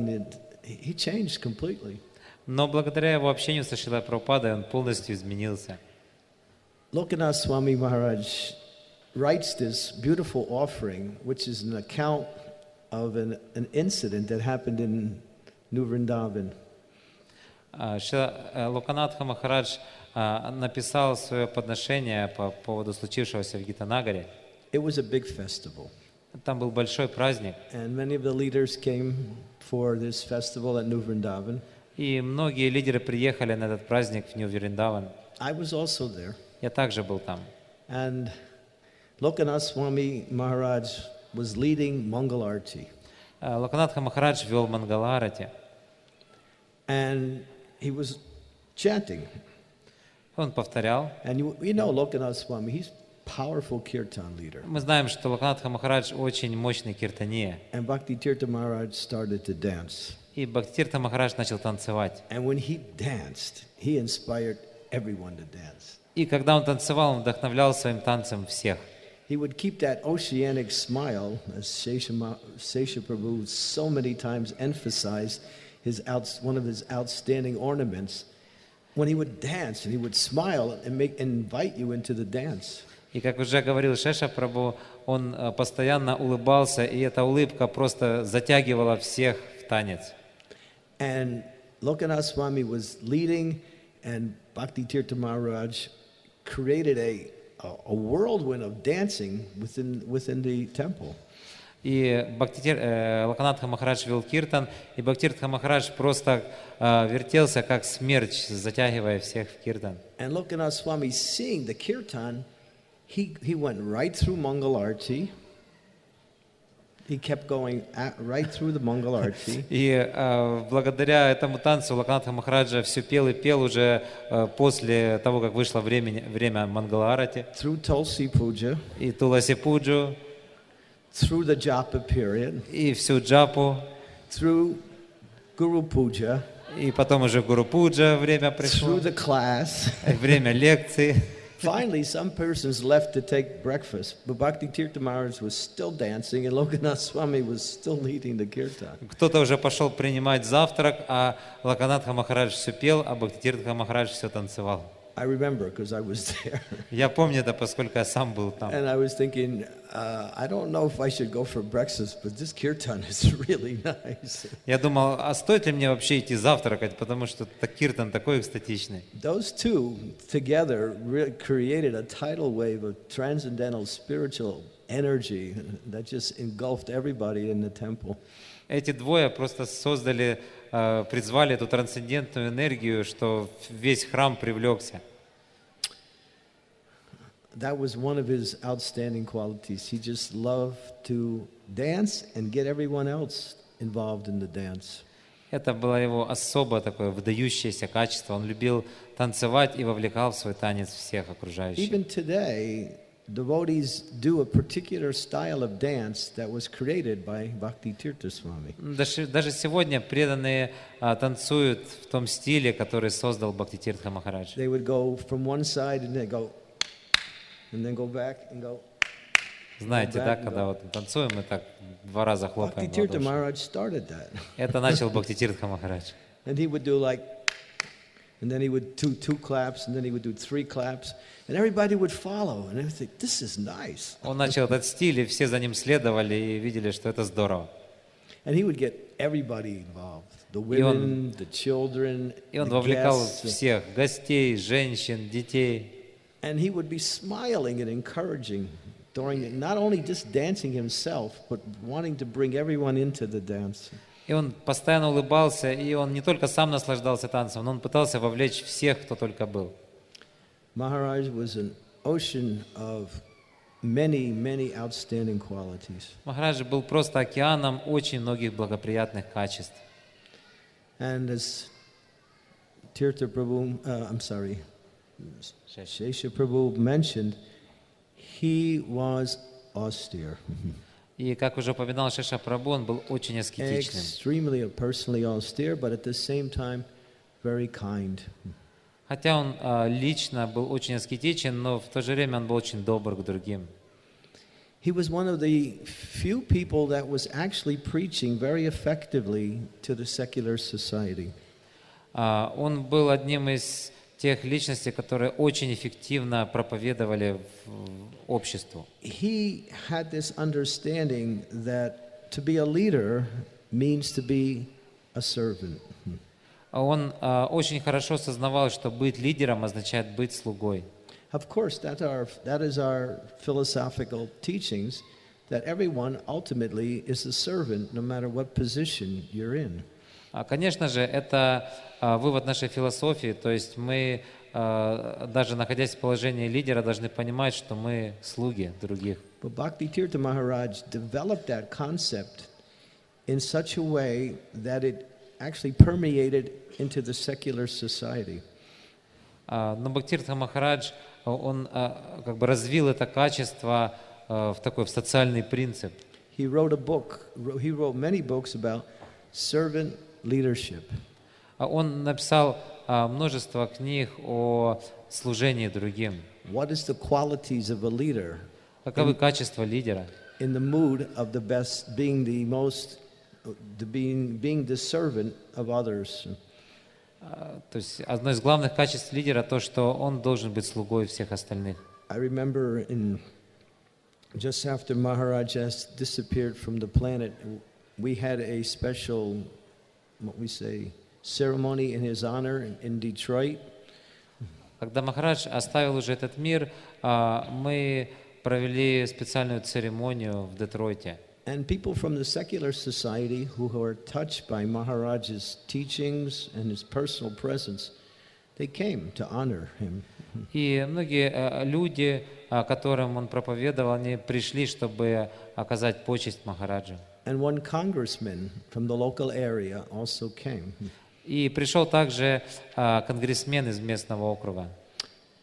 he changed completely. Но благодаря его общению со Шрилой Прабхупадой он полностью изменился. Lokanath Swami Maharaj writes this beautiful offering, which is an account of an incident that happened in New Vrindavan. Локанатха Махарадж написал свое подношение по поводу случившегося в Гитанагаре. It was a big festival. Там был большой праздник. And many of the leaders came for this festival at New Vrindavan. И многие лидеры приехали на этот праздник в Нью-Вриндаван. I was also there. Я также был там. And Lokanath Swami Maharaj was leading Mangal Arati. Локанатха Махарадж вел Мангаларати. And he was chanting. Он повторял. And you know Lokanath Swami, he's powerful kirtan leader. Мы знаем, что Локанатха Махарадж очень мощный киртания. And Bhakti Tirtha Maharaj started to dance. И Бхактиртха Махарадж начал танцевать. And when he danced, he inspired everyone to dance. И когда он танцевал, он вдохновлял своим танцем всех. He would keep that oceanic smile, as Shesha Prabhu so many times emphasized, one of his outstanding ornaments. When he would dance and he would smile and invite you into the dance. И как уже говорил Шеша Прабху, он постоянно улыбался, и эта улыбка просто затягивала всех в танец. And Lokanath Swami was leading, and Bhakti Tirtha Maharaj created a whirlwind of dancing within the temple. И Локанатха Махарадж вел киртан, и Бхактиртха Махарадж просто вертелся как смерч, затягивая всех в киртан. And Lokanath Swami, seeing the kirtan, he went right through Mangal Arati. He kept going right through the Mangal Arati. И благодаря этому танцу Локанатха Махараджа все пел и пел уже после того, как вышло время Мангала-арати. Through Tulsi Puja. И Туласи Пуджу. Through the Japa period. И всю джапу. Through Guru Puja. И потом уже Гуру Пуджа время пришло. Through the class. Время лекции. Finally, some persons left to take breakfast, but Bhakti Tirtha Maharaj was still dancing, and Lokanath Swami was still leading the kirtan. Кто-то уже пошел принимать завтрак, а Локанатха Махарадж все пел, а Бхактиртха Махарадж все танцевал. I remember because I was there. Я помню это, поскольку я сам был там. And I was thinking, I don't know if I should go for breakfast, but this kirtan is really nice. Я думал, а стоит ли мне вообще идти завтракать, потому что киртан такой экстатичный. Those two together created a tidal wave of transcendental spiritual energy that just engulfed everybody in the temple. Эти двое просто создали, призвали эту трансцендентную энергию, что весь храм привлекся. That was one of his outstanding qualities. He just loved to dance and get everyone else involved in the dance. Это было его особо такое выдающееся качество. Он любил танцевать и вовлекал в свой танец всех окружающих. Even today, devotees do a particular style of dance that was created by Bhakti Tirtha Swami. Даже сегодня преданные танцуют в том стиле, который создал Бхакти Тиртха Махарадж. They would go from one side and then go, and then go back and go. Знаете, да, когда вот танцуем, мы так два раза хлопаем в Bhakti Tirtha ладоши. Maharaj started that. Это начал Бхакти Тиртха Махарадж. And he would do like, And then he would do 2 claps, and then he would do 3 claps, and everybody would follow. And they would think, this is nice. Он начал этот стиль, и все за ним следовали и видели, что это здорово. And he would get everybody involved. The women, the children, И он the вовлекал guests. всех, гостей, женщин, детей. And he would be smiling and encouraging during not only just dancing himself, but wanting to bring everyone into the dance. И он постоянно улыбался, и он не только сам наслаждался танцем, но он пытался вовлечь всех, кто только был. Maharaj was an ocean of many, many outstanding qualities. Махарадж был просто океаном очень многих благоприятных качеств. And as Tirtha Prabhu, Shesha Prabhu mentioned, he was austere. И, как уже упоминал Шеша Прабху, он был очень аскетичным. Extremely personally austere, but at the same time very kind. Хотя он лично был очень аскетичен, но в то же время он был очень добр к другим. He was one of the few people that was actually preaching very effectively to the secular society. Он был одним из тех личностей, которые очень эффективно проповедовали в обществу. He had this understanding that to be a leader means to be a servant. Он очень хорошо сознавал, что быть лидером означает быть слугой. Of course, that is our philosophical teachings, that everyone ultimately is a servant, no matter what position you're in. Конечно же, это вывод нашей философии, то есть мы, даже находясь в положении лидера, должны понимать, что мы слуги других. But Bhakti Tirtha Maharaj developed that concept in such a way that it actually permeated into the secular society. Но Бхакти-Тиртха Махарадж, он как бы развил это качество в такой в социальный принцип. He wrote many books about servant leadership. Он написал множество книг о служении другим. What is the qualities of a leader? Каковы качества лидера? In the mood of the best, being the servant of others. То есть одно из главных качеств лидера то, что он должен быть слугой всех остальных. I remember just after Maharaj disappeared from the planet, we had a special, ceremony in his honor in Detroit. Когда Махарадж оставил уже этот мир, мы провели специальную церемонию в Детройте. And people from the secular society who were touched by Maharaj's teachings and his personal presence, they came to honor him. И многие люди, которым он проповедовал, они пришли, чтобы оказать почесть Махараджу. And one congressman from the local area also came. И пришел также конгрессмен из местного округа.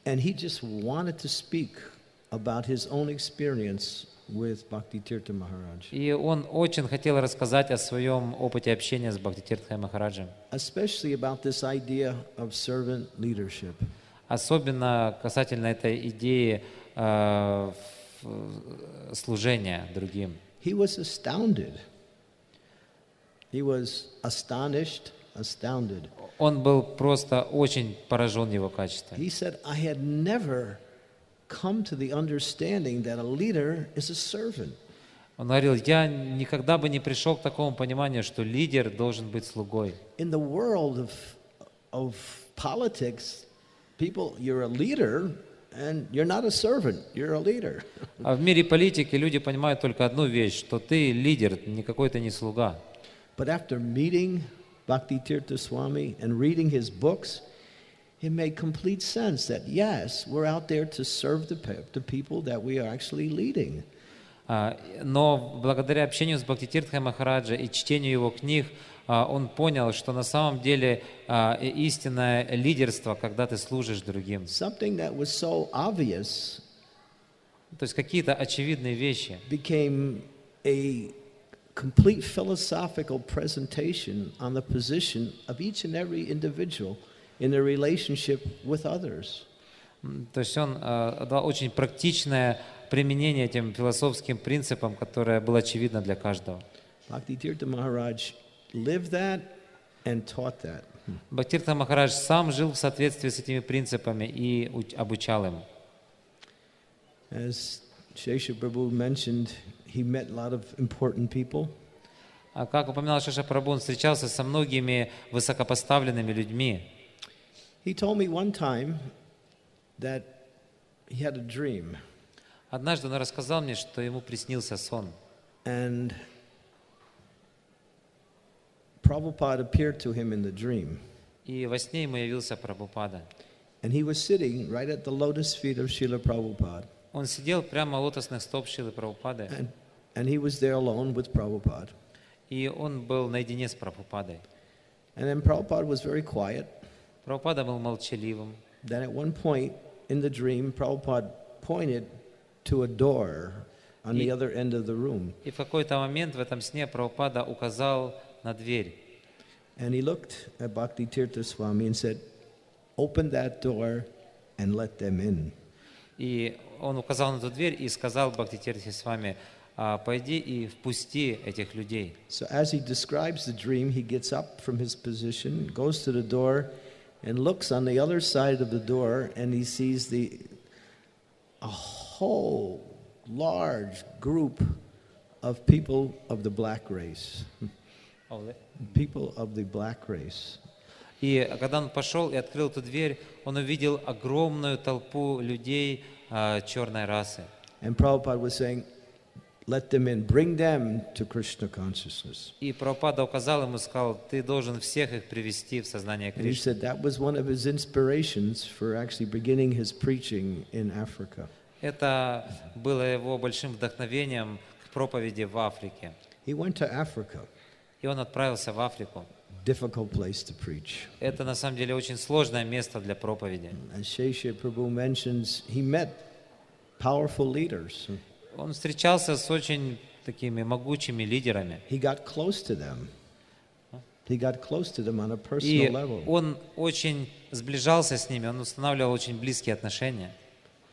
And he just wanted to speak about his own experience with Bhakti Tirtha Maharaj. И он очень хотел рассказать о своем опыте общения с Бхакти-Тиртхой Махараджем. Especially about this idea of servant leadership. Особенно касательно этой идеи служения другим. He was astounded. He was astonished, astounded. Он был просто очень поражен его качеством. He said, I had never come to the understanding that a leader is a servant. Он говорил, я никогда бы не пришел к такому пониманию, что лидер должен быть слугой. In the world of politics, you're a leader and you're not a servant, you're a leader. А в мире политики люди понимают только одну вещь, что ты лидер, никакой ты не слуга. But after meeting Bhakti Tirtha Swami and reading his books, it made complete sense that yes, we're out there to serve the people that we are actually leading. Но благодаря общению с Бхакти-Тиртхой Махараджа и чтению его книг, он понял, что на самом деле истинное лидерство, когда ты служишь другим. Something that was so obvious, то есть какие-то очевидные вещи, became a complete philosophical presentation on the position of each and every individual in their relationship with others. То есть он дал очень практичное применение этим философским принципам, которое было очевидно для каждого. Bhakti Tirtha Maharaj lived that and taught that. Бхактитиртха Махарадж сам жил в соответствии с этими принципами и обучал им. As Shesha Prabhu mentioned, he met a lot of important people. А как упоминал Шеша Прабху, он встречался со многими высокопоставленными людьми. He told me one time that he had a dream. Однажды он рассказал мне, что ему приснился сон. And Prabhupada appeared to him in the dream. И во сне ему явился Прабхупада. And he was sitting right at the lotus feet of Srila Prabhupada. Он сидел прямо у лотосных стоп Шрилы Прабхупады. And he was there alone with Prabhupada. И он был наедине с Прабхупадой. And then Prabhupada was very quiet. Прабхупада был молчаливым. Then at one point in the dream, Prabhupada pointed to a door on the other end of the room. И в какой-то момент в этом сне Прабхупада указал на дверь. And he looked at Bhakti Tиртха Swami and said, "Open that door and let them in." И он указал на эту дверь и сказал Бхакти Тиртхе Свами: пойди и впусти этих людей. So as he describes the dream, he gets up from his position, goes to the door, and looks on the other side of the door, and he sees a whole large group of people of the black race. People of the black race. И когда он пошел и открыл эту дверь, он увидел огромную толпу людей черной расы. And Prabhupada was saying, "Let them in, bring them to Krishna consciousness." И Прабхупада указал ему, сказал: ты должен всех их привести в сознание And he Кришны. said that was one of his inspirations for actually beginning his preaching in Africa. Это было его большим вдохновением к проповеди в Африке. He went to Africa. И он отправился в Африку. Difficult place to preach. Это на самом деле очень сложное место для проповеди. As Shesha Prabhu mentions, he met powerful leaders. Он встречался с очень такими могучими лидерами. He got close to them. He got close to them on a И personal level. он очень сближался с ними, он устанавливал очень близкие отношения.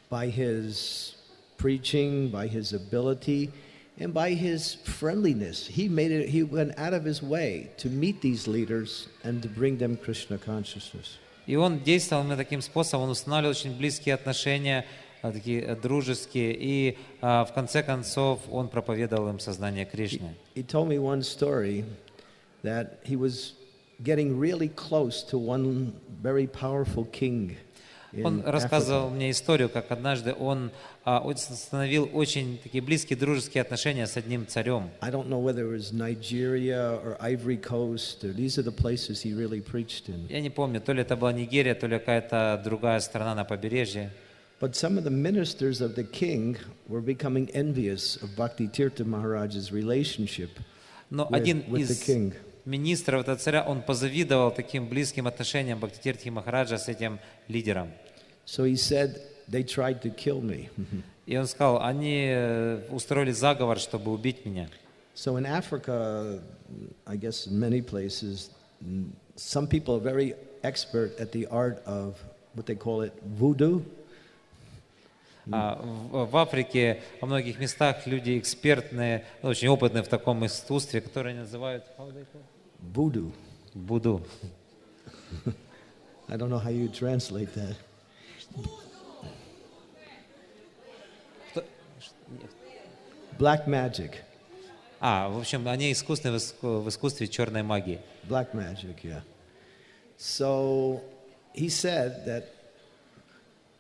By his preaching, by his ability, and by his friendliness. He went out of his way to meet these leaders and to bring them Krishna consciousness. И он действовал именно таким способом, он устанавливал очень близкие отношения, такие дружеские, и в конце концов он проповедовал им сознание Кришны. He told me one story that he was getting really close to one very powerful king. Он рассказывал мне историю, как однажды он установил очень такие близкие дружеские отношения с одним царем. I don't know whether it was Nigeria or Ivory Coast, or these are the places he really preached in. Я не помню, то ли это была Нигерия, то ли какая-то другая страна на побережье. But some of the ministers of the king were becoming envious of Bhakti Tиртха Maharaj's relationship Но один with the из king. министров этого царя, он позавидовал таким близким отношениям Бхакти Тиртхи Махараджа с этим лидером. So he said, they tried to kill me. И он сказал, они устроили заговор, чтобы убить меня. So in Africa, I guess in many places, some people are very expert at the art of what they call it voodoo. В Африке, во многих местах люди экспертные, очень опытные в таком искусстве, которое называют Voodoo. буду. I don't know how you translate that. Black magic. В общем, они искусны в искусстве черной магии. Black magic, yeah. So he said that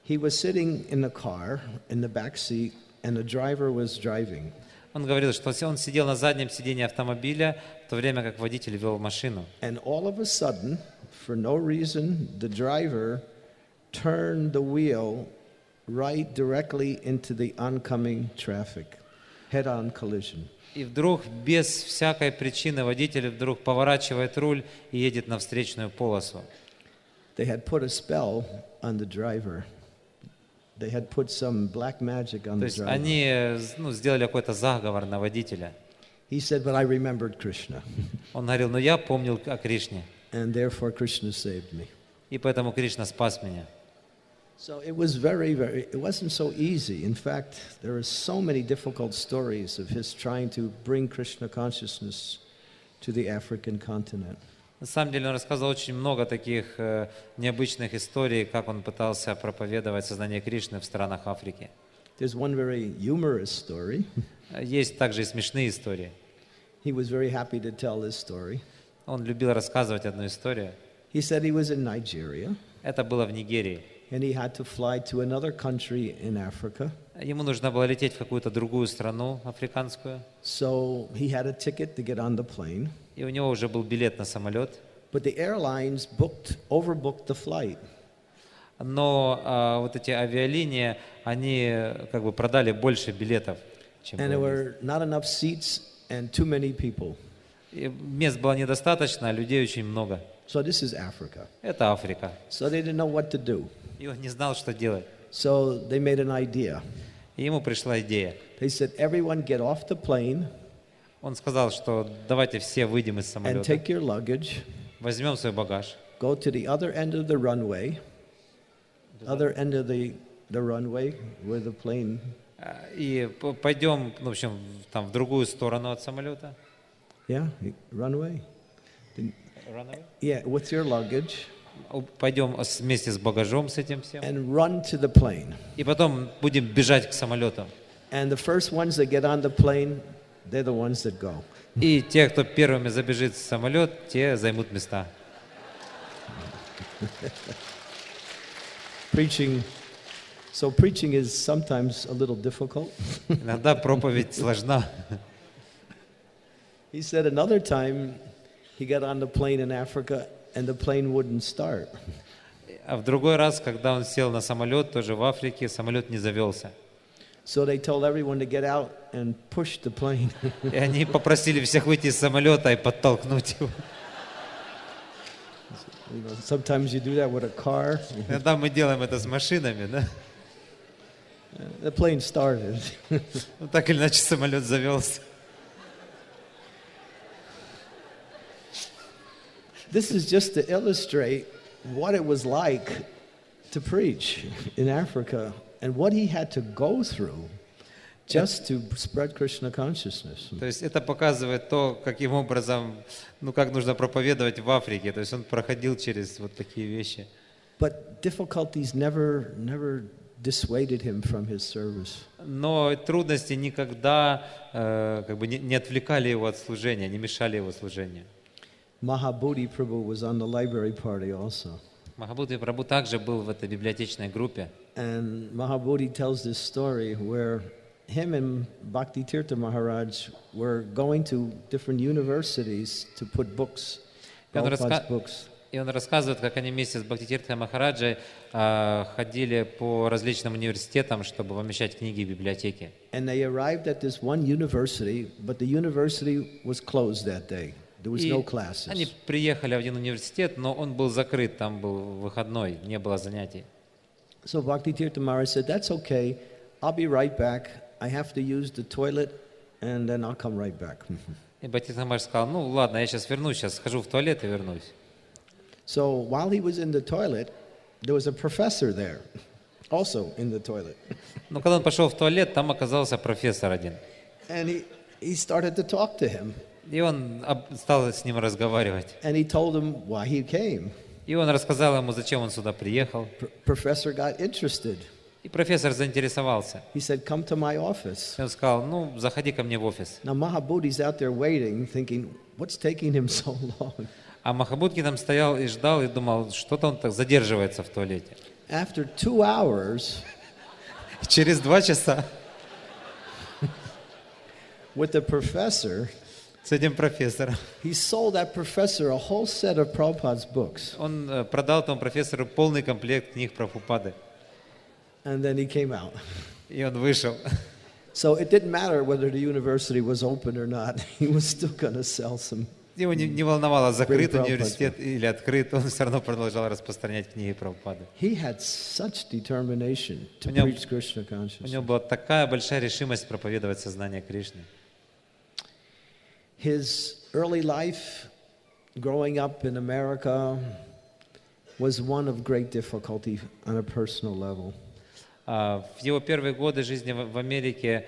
he was sitting in the car in the back seat and the driver was driving. Он говорил, что он сидел на заднем сидении автомобиля, в то время как водитель вел машину. And all of a sudden, for no reason, the driver turned the wheel right directly into the oncoming traffic, head-on collision. И вдруг, без всякой причины, водитель вдруг поворачивает руль и едет на встречную полосу. They had put a spell on the driver. They had put some black magic on То the есть driver. они сделали какой-то заговор на водителя. He said, but I remembered Krishna. Он говорил, но я помнил о Кришне, And therefore Krishna saved me. и поэтому Кришна спас меня. So it was it wasn't so easy. In fact, there are so many difficult stories of his trying to bring Krishna consciousness to the African continent. На самом деле он рассказывал очень много таких необычных историй, как он пытался проповедовать сознание Кришны в странах Африки. There's one very humorous story. Есть также и смешные истории. He was very happy to tell this story. Он любил рассказывать одну историю. He said he was in Nigeria, Это было в Нигерии. and he had to fly to another country in Africa. Ему нужно было лететь в какую-то другую страну африканскую, So he had a ticket to get on the plane, и у него уже был билет на самолет. but the airlines overbooked the flight. Но вот эти авиалинии, они как бы продали больше билетов, чем And there было мест. were not enough seats and too many people. И мест было недостаточно, а людей очень много. So this is Africa. Это Африка. So they didn't know what to do. И он не знал, что делать. So they made an idea. И ему пришла идея. They said, everyone get off the plane Он сказал, что давайте все выйдем из and самолета, take your luggage, возьмем свой багаж, go to the other end of the runway, other end of the runway where the plane, и пойдем, в общем, там в другую сторону от самолета. yeah, runway. Yeah, with your luggage Пойдем вместе с багажом с этим всем. and run to the plane. И потом будем бежать к самолету. And the first ones that get on the plane, they're the ones that go. И те, кто первыми забежит в самолет, те займут места. Preaching is sometimes a little difficult. Иногда проповедь сложна. He said another time he got on the plane in Africa and the plane wouldn't start. А в другой раз, когда он сел на самолет, тоже в Африке, самолет не завелся. So they told everyone to get out and push the plane. И они попросили всех выйти из самолета и подтолкнуть его. You know, sometimes you do that with a car. Иногда мы делаем это с машинами, да? The plane started. Ну, так или иначе самолет завелся. This is just to illustrate what it was like to preach in Africa and what he had to go through just to spread Krishna consciousness. То есть это показывает то, каким образом, как нужно проповедовать в Африке. То есть он проходил через вот такие вещи. But difficulties never dissuaded him from his service. Но трудности никогда не отвлекали его от служения, не мешали его служению. Mahabodhi Prabhu was on the library party also. Махабудхи Прабху также был в этой библиотечной группе. And Mahabodhi tells this story where him and Bhakti Tиртха Maharaj were going to different universities to put books, Prabhupada's books. И он рассказывает, как они вместе с Бхакти Тиртхой Махараджей ходили по различным университетам, чтобы помещать книги в библиотеке. And they arrived at this one university, but the university was closed that day. There was no classes. Они приехали в один университет, но он был закрыт, там был выходной, не было занятий. So Bhakti Tиртха Maharaj said, "That's okay. I'll be right back. I have to use the toilet, and then I'll come right back." И Бхакти Тиртха Махарадж сказал, ладно, я сейчас вернусь, сейчас схожу в туалет и вернусь. So while he was in the toilet, there was a professor there, also in the toilet. Но когда он пошел в туалет, там оказался профессор один. And he started to talk to him. И он стал с ним разговаривать. And he told him why he came. И он рассказал ему, зачем он сюда приехал. Professor got interested. И профессор заинтересовался. He said, "Come to my office." И он сказал, заходи ко мне в офис. Now Mahabodhi's out there waiting, thinking, "What's taking him so long?" А Махабудхи там стоял и ждал, и думал, что-то он так задерживается в туалете. After 2 hours, Через 2 часа with the professor, с этим профессором he sold that professor a whole set of Prabhupada's books. он продал тому профессору полный комплект книг Прабхупады. And then he came out. И он вышел. So it didn't matter whether the university was open or not. He was still going to sell some. Его не волновало, закрыт университет или открыт, он все равно продолжал распространять книги Прабхупады. He had such determination to У него- preach Krishna У consciousness. него была такая большая решимость проповедовать сознание Кришны. His early life, growing up in America, was one of great difficulty on a personal level. В его первые годы жизни в Америке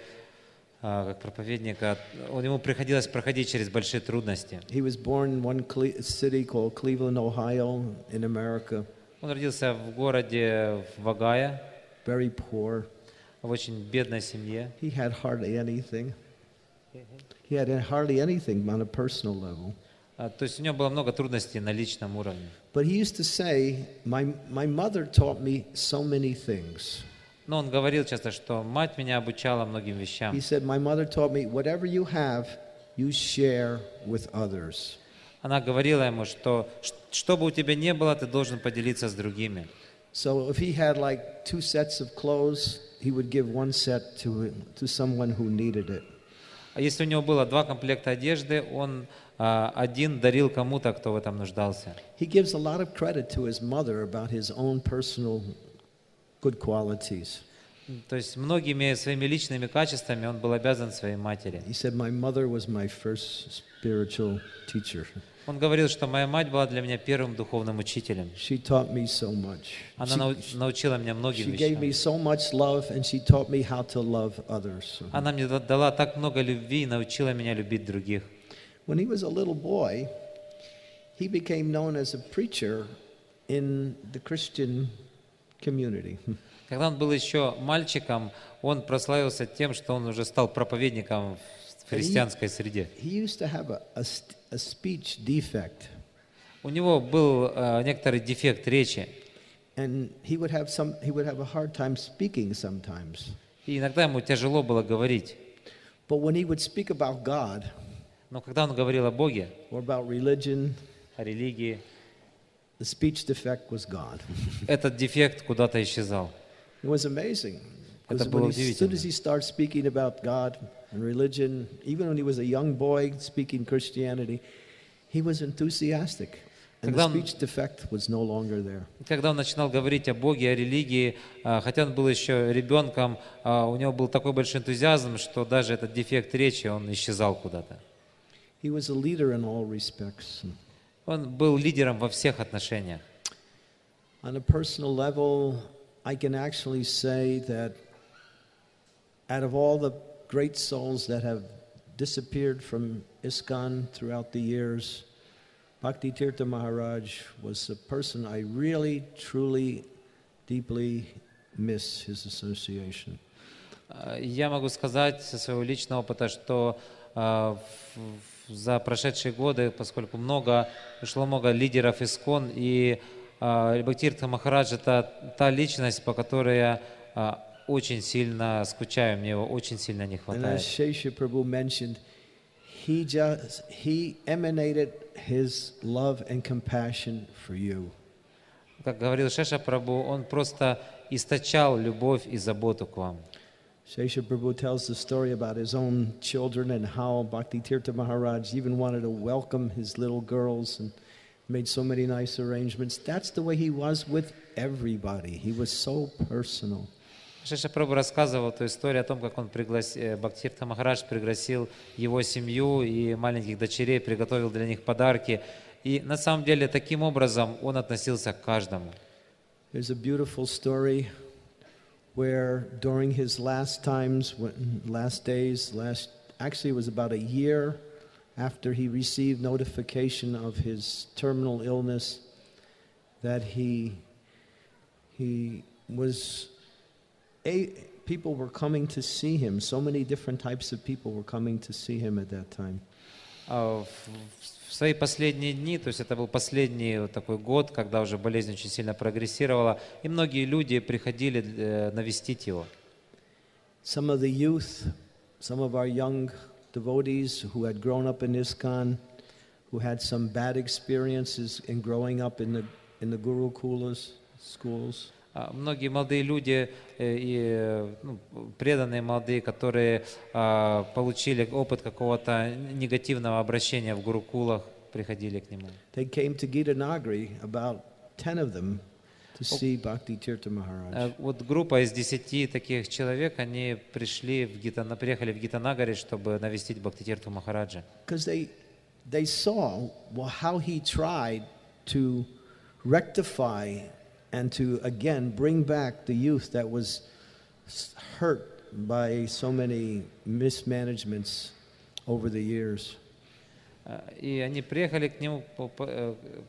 как проповедника, ему приходилось проходить через большие трудности. He was born in one city called Cleveland, Ohio, in America. Он родился в городе в Огайо, Very poor. в очень бедной семье. He had hardly anything. He had hardly anything on a personal level. То есть у него было много трудностей на личном уровне. But he used to say, my mother taught me so many things. Но он говорил часто, что мать меня обучала многим вещам. He said, my mother taught me, whatever you have, you share with others. Она говорила ему, что что бы у тебя ни было, ты должен поделиться с другими. So if he had like 2 sets of clothes, he would give one set to someone who needed it. А если у него было 2 комплекта одежды, он один дарил кому-то, кто в этом нуждался. He gives a lot of credit to his mother about his own personal good qualities. То есть многими своими личными качествами он был обязан своей матери. He said, my mother was my first spiritual teacher. Он говорил, что моя мать была для меня первым духовным учителем. She taught me so much. Она научила меня многим She gave me вещам. so much love, and she taught me how to love others. Она мне дала так много любви и научила меня любить других. When he was a little boy, he became known as a preacher in the Christian community. Когда он был еще мальчиком, он прославился тем, что он уже стал проповедником в христианской среде. He used to have a speech defect. У него был некоторый дефект речи, And he would have a hard time speaking sometimes. и иногда ему тяжело было говорить. But when he would speak about God Но когда он говорил о Боге, or about religion, о религии, the speech defect was gone. этот дефект куда-то исчезал. It was amazing. Это Because было as soon удивительно. as he started speaking about God and religion, even when he was a young boy speaking Christianity, he was enthusiastic. And the Когда он- speech defect was no longer there. Когда он начинал говорить о Боге, о религии, хотя он был еще ребенком, у него был такой большой энтузиазм, что даже этот дефект речи, он исчезал куда-то. He was a leader in all respects. Он был лидером во всех отношениях. On a personal level, I can actually say that out of all the great souls that have disappeared from ISKCON throughout the years, Bhakti Tиртха Maharaj was a person I really, truly, deeply miss his association. Я могу сказать со своего личного опыта, что за прошедшие годы, поскольку пришло много лидеров ИСККОН, и Бхакти Тиртха Махарадж — это та личность, по которой я очень сильно скучаю, мне его очень сильно не And as хватает. Shesha Prabhu mentioned, he emanated his love and compassion for you. Как говорил Шеша Прабху, он просто источал любовь и заботу к вам. Shesha Prabhu tells the story about his own children and how Bhakti Tиртха Maharaj even wanted to welcome his little girls and made so many nice arrangements. That's the way he was with everybody. He was so personal. Шеша Прабху рассказывал эту историю о том, как он Бхакти Тиртха Махарадж пригласил его семью и маленьких дочерей, приготовил для них подарки. И на самом деле таким образом он относился к каждому. There's a beautiful story where during his last days, actually it was about a year after he received notification of his terminal illness, that people were coming to see him. So many different types of people were coming to see him at that time. В свои последние дни, то есть это был последний вот такой год, когда уже болезнь очень сильно прогрессировала, и многие люди приходили навестить его. Some of the youth, some of our young devotees who had grown up in ISKCON, who had some bad experiences in growing up in the Gurukulas schools. Многие молодые люди и преданные молодые, которые получили опыт какого-то негативного обращения в гурукулах, приходили к нему. They came to Gita Nagari, about 10 of them, to see Bhakti Tиртха Maharaj. Вот группа из 10 таких человек, они приехали в Гитанагаре, чтобы навестить Бхакти Тиртху Махараджа. Because they saw how he tried to rectify and to again bring back the youth that was hurt by so many mismanagements over the years. И они приехали к нему,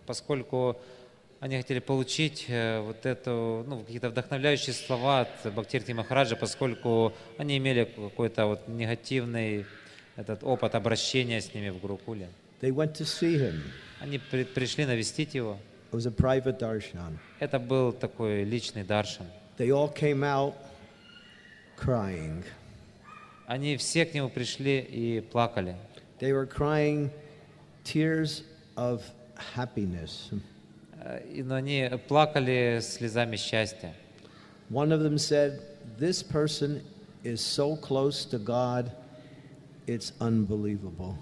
поскольку они хотели получить вот эту, какие-то вдохновляющие слова от Бхактирти Махараджа, поскольку они имели какой-то вот негативный этот опыт обращения с ними в Гурукуле. They went to see him. Они пришли навестить его. It was a private darshan. Это был такой личный даршан. They all came out crying. Они все к нему пришли и плакали. They were crying tears of happiness. Но они плакали слезами счастья. One of them said, "This person is so close to God, it's unbelievable."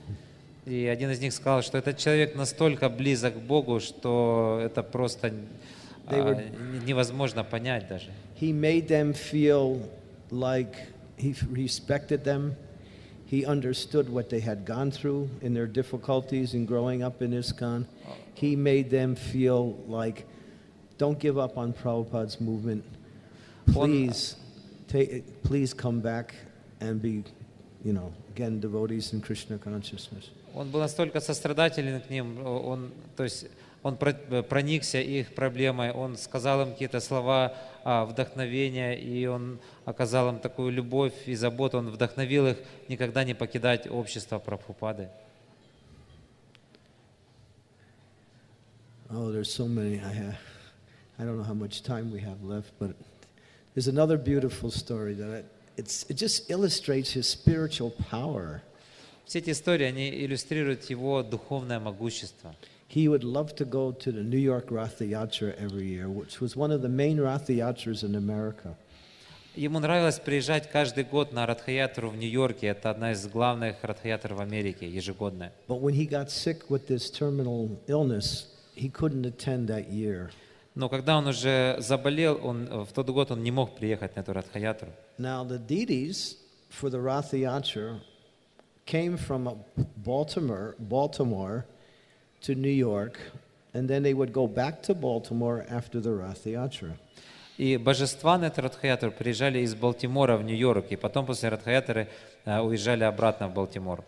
И один из них сказал, что этот человек настолько близок к Богу, что это просто невозможно понять даже. He made them feel like he respected them. He understood what they had gone through in their difficulties in growing up in ISKCON. He made them feel like, don't give up on Prabhupada's movement. Please come back and be, again, devotees in Krishna consciousness. Он был настолько сострадателен к ним, он проникся их проблемой, он сказал им какие-то слова вдохновения, и он оказал им такую любовь и заботу, он вдохновил их никогда не покидать общество Прабхупады. Oh, there's so many. I don't know how much time we have left, but there's another beautiful story that it just illustrates his spiritual power. Все эти истории, они иллюстрируют его духовное могущество. He would love to go to the New York Ratha Yatra every year, which was one of the main Ratha Yatras in America. Ему нравилось приезжать каждый год на Радха-ятру в Нью-Йорке. Это одна из главных Радха-ятр в Америке, ежегодная. But when he got sick with this terminal illness, he couldn't attend that year. Но когда он уже заболел, в тот год он не мог приехать на эту Радха-ятру. Now the deities for the Ratha Yatra came from Baltimore to New York, and then they would go back to Baltimore after the Ratha Yatra. И божества на эту Радха-ятру приезжали из Балтимора в Нью-Йорк, и потом после Радха-ятры уезжали обратно в Балтимор.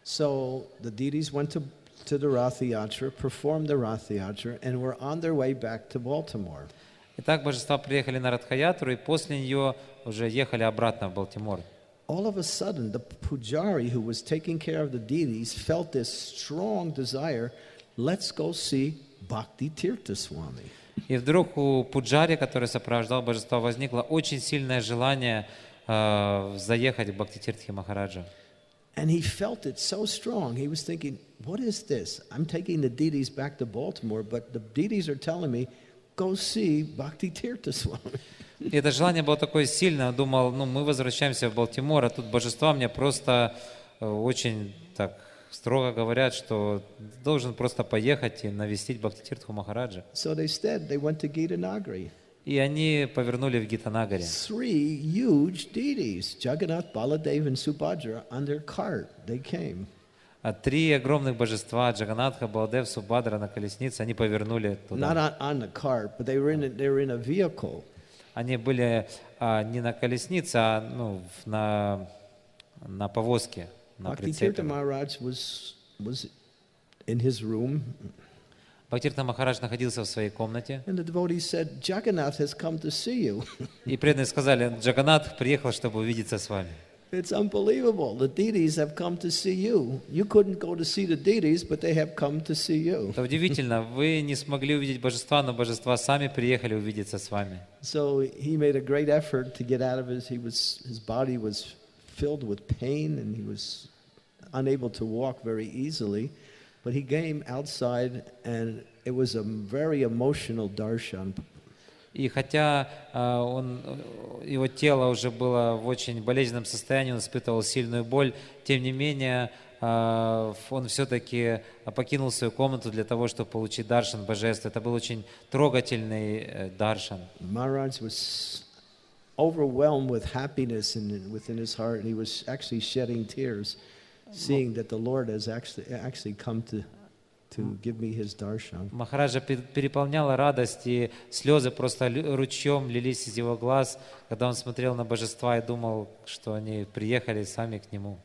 So the deities went to the Ratha Yatra, performed the Ratha Yatra, and were on their way back to Baltimore. Итак, божества приехали на Радха-ятру, и после нее уже ехали обратно в Балтимор. All of a sudden, the pujari who was taking care of the deities felt this strong desire, let's go see Bhakti Tirtha Swami. И вдруг у пуджари, который сопровождал божества, возникло очень сильное желание заехать к Бхакти Тиртхе Махараджа. And he felt it so strong. He was thinking, what is this? I'm taking the deities back to Baltimore, but the deities are telling me, go see Bhakti Tirtha Swami. И это желание было такое сильное. Он думал, мы возвращаемся в Балтимор, а тут божества мне просто очень так строго говорят, что должен просто поехать и навестить Бхакти Тиртху Махараджа. So instead, they went to Gitanagari. И они повернули в Гитанагаре. 3 huge deities, Jagannath, Baladev, and Subhadra, on their cart, they came. 3 огромных божества, Джаганатха, Баладев, Субхадра на колеснице, они повернули туда. Not on the cart, but they were in a vehicle. Они были не на колеснице, а на повозке, на Bhakti Tirtha прицепе. Maharaj was in his room, Бхактиртха Махарадж находился в своей комнате, and the devotees said, Jagannath has come to see you. и преданные сказали, Джаганатх приехал, чтобы увидеться с вами. It's unbelievable. The deities have come to see you. You couldn't go to see the deities, but they have come to see you. Это удивительно, вы не смогли увидеть божества, но божества сами приехали увидеться с вами. So he made a great effort to get out of his body was filled with pain, and he was unable to walk very easily. But he came outside, and it was a very emotional darshan. И хотя его тело уже было в очень болезненном состоянии, он испытывал сильную боль, тем не менее он все-таки покинул свою комнату для того, чтобы получить даршан божеств. Это был очень трогательный даршан. Maharaj was overwhelmed with happiness within his heart, and he was actually shedding tears, seeing that the Lord has actually come to give me his darshan. Махараджа переполняла радость, и слезы просто ручьем лились из его глаз, когда он смотрел на божества и думал, что они приехали сами к нему.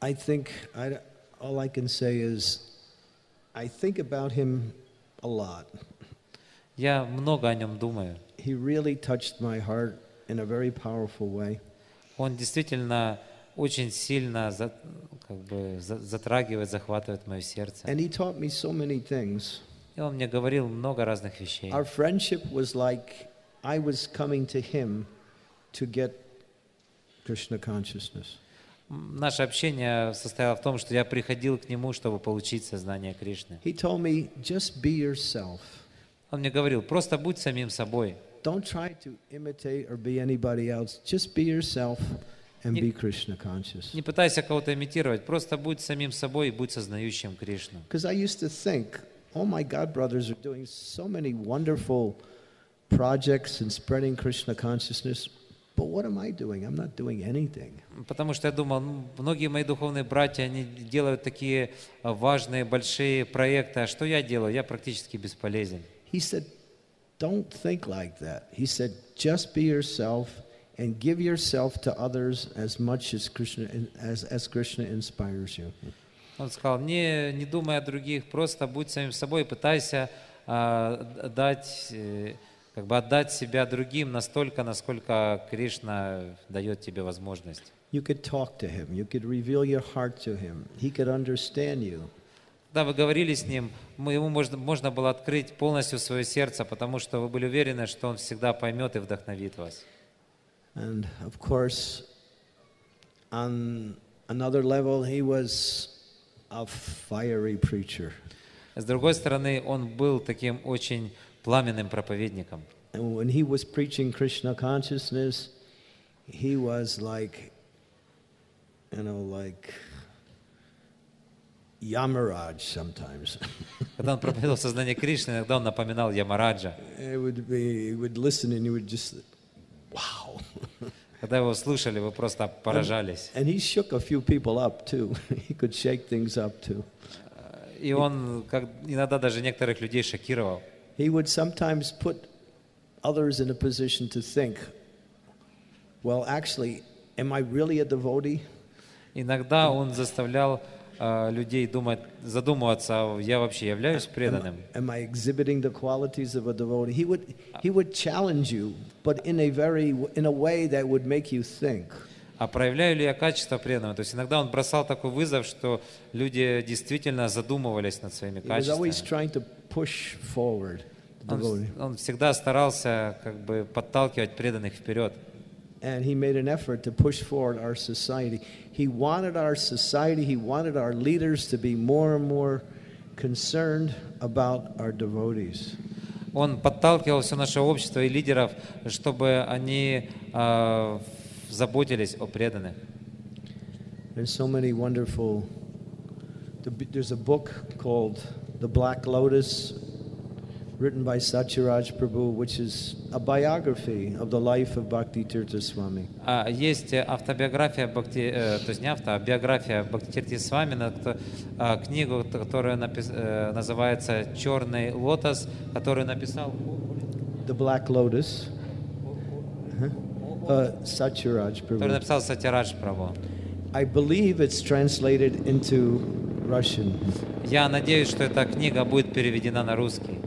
I think all I can say is I think about him a lot. Я много о нем думаю. He really touched my heart in a very powerful way. Он действительно очень сильно затрагивает, захватывает мое сердце. And he taught me so many things. И он мне говорил много разных вещей. Our friendship was like I was coming to him to get Krishna consciousness. Наше общение состояло в том, что я приходил к нему, чтобы получить сознание Кришны. He told me, just be yourself. Он мне говорил, просто будь самим собой. Don't try to imitate or be anybody else. Just be yourself and be Krishna conscious. Не пытайся кого-то имитировать, просто будь самим собой и будь сознающим Кришну. Because I used to think, oh my God, brothers are doing so many wonderful projects and spreading Krishna consciousness. But what am I doing? I'm not doing anything. Потому что я думал, многие мои духовные братья, они делают такие важные, большие проекты, а что я делаю? Я практически бесполезен. He said, don't think like that. He said, just be yourself and give yourself to others as much as Krishna inspires you. Он сказал, не думай о других, просто будь самим собой, пытайся отдать себя другим настолько, насколько Кришна дает тебе возможность. You could talk to him. You could reveal your heart to him. He could understand you. Когда вы говорили с ним, ему можно было открыть полностью свое сердце, потому что вы были уверены, что он всегда поймет и вдохновит вас. And of course, on another level, he was a fiery preacher. С другой стороны, он был таким очень пламенным проповедником. And when he was preaching Krishna consciousness, he was like, like Yamaraj sometimes. Когда он проповедовал сознание Кришны, иногда он напоминал Ямараджа. He would listen and he would just, wow. Когда его слушали, вы просто поражались. And he shook a few people up too. He could shake things up too. И он иногда даже некоторых людей шокировал. He would sometimes put others in a position to think, well, actually, am I really a devotee? Иногда он заставлял людей задумываться, я вообще являюсь преданным. Am I exhibiting the qualities of a devotee? He would challenge you, but in a way that would make you think. А проявляю ли я качество преданного? То есть иногда он бросал такой вызов, что люди действительно задумывались над своими качествами. Он всегда старался подталкивать преданных вперед. And he made an effort to push forward our society. He wanted our society, he wanted our leaders to be more and more concerned about our devotees. Он подталкивал все наше общество и лидеров, чтобы они заботились о преданных. There's so many wonderful. There's a book called The Black Lotus, written by Satyaraj Prabhu, which is a biography of the life of Bhakti Tиртха Swami. Есть автобиография Бхакти, то есть не биография Бхакти Тиртха Свами, книгу, которая называется «Черный лотос», которую написал The Black Lotus. Satyaraj Prabhu. Который написал Сатьярадж Прабху. I believe it's translated into Russian. Я надеюсь, что эта книга будет переведена на русский.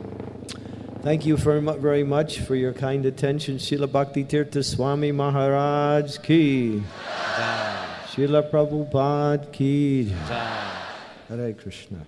Thank you very much for your kind attention. Srila Bhakti Tиртха Swami Maharaj ki. Srila Prabhupada ki. Hare Krishna.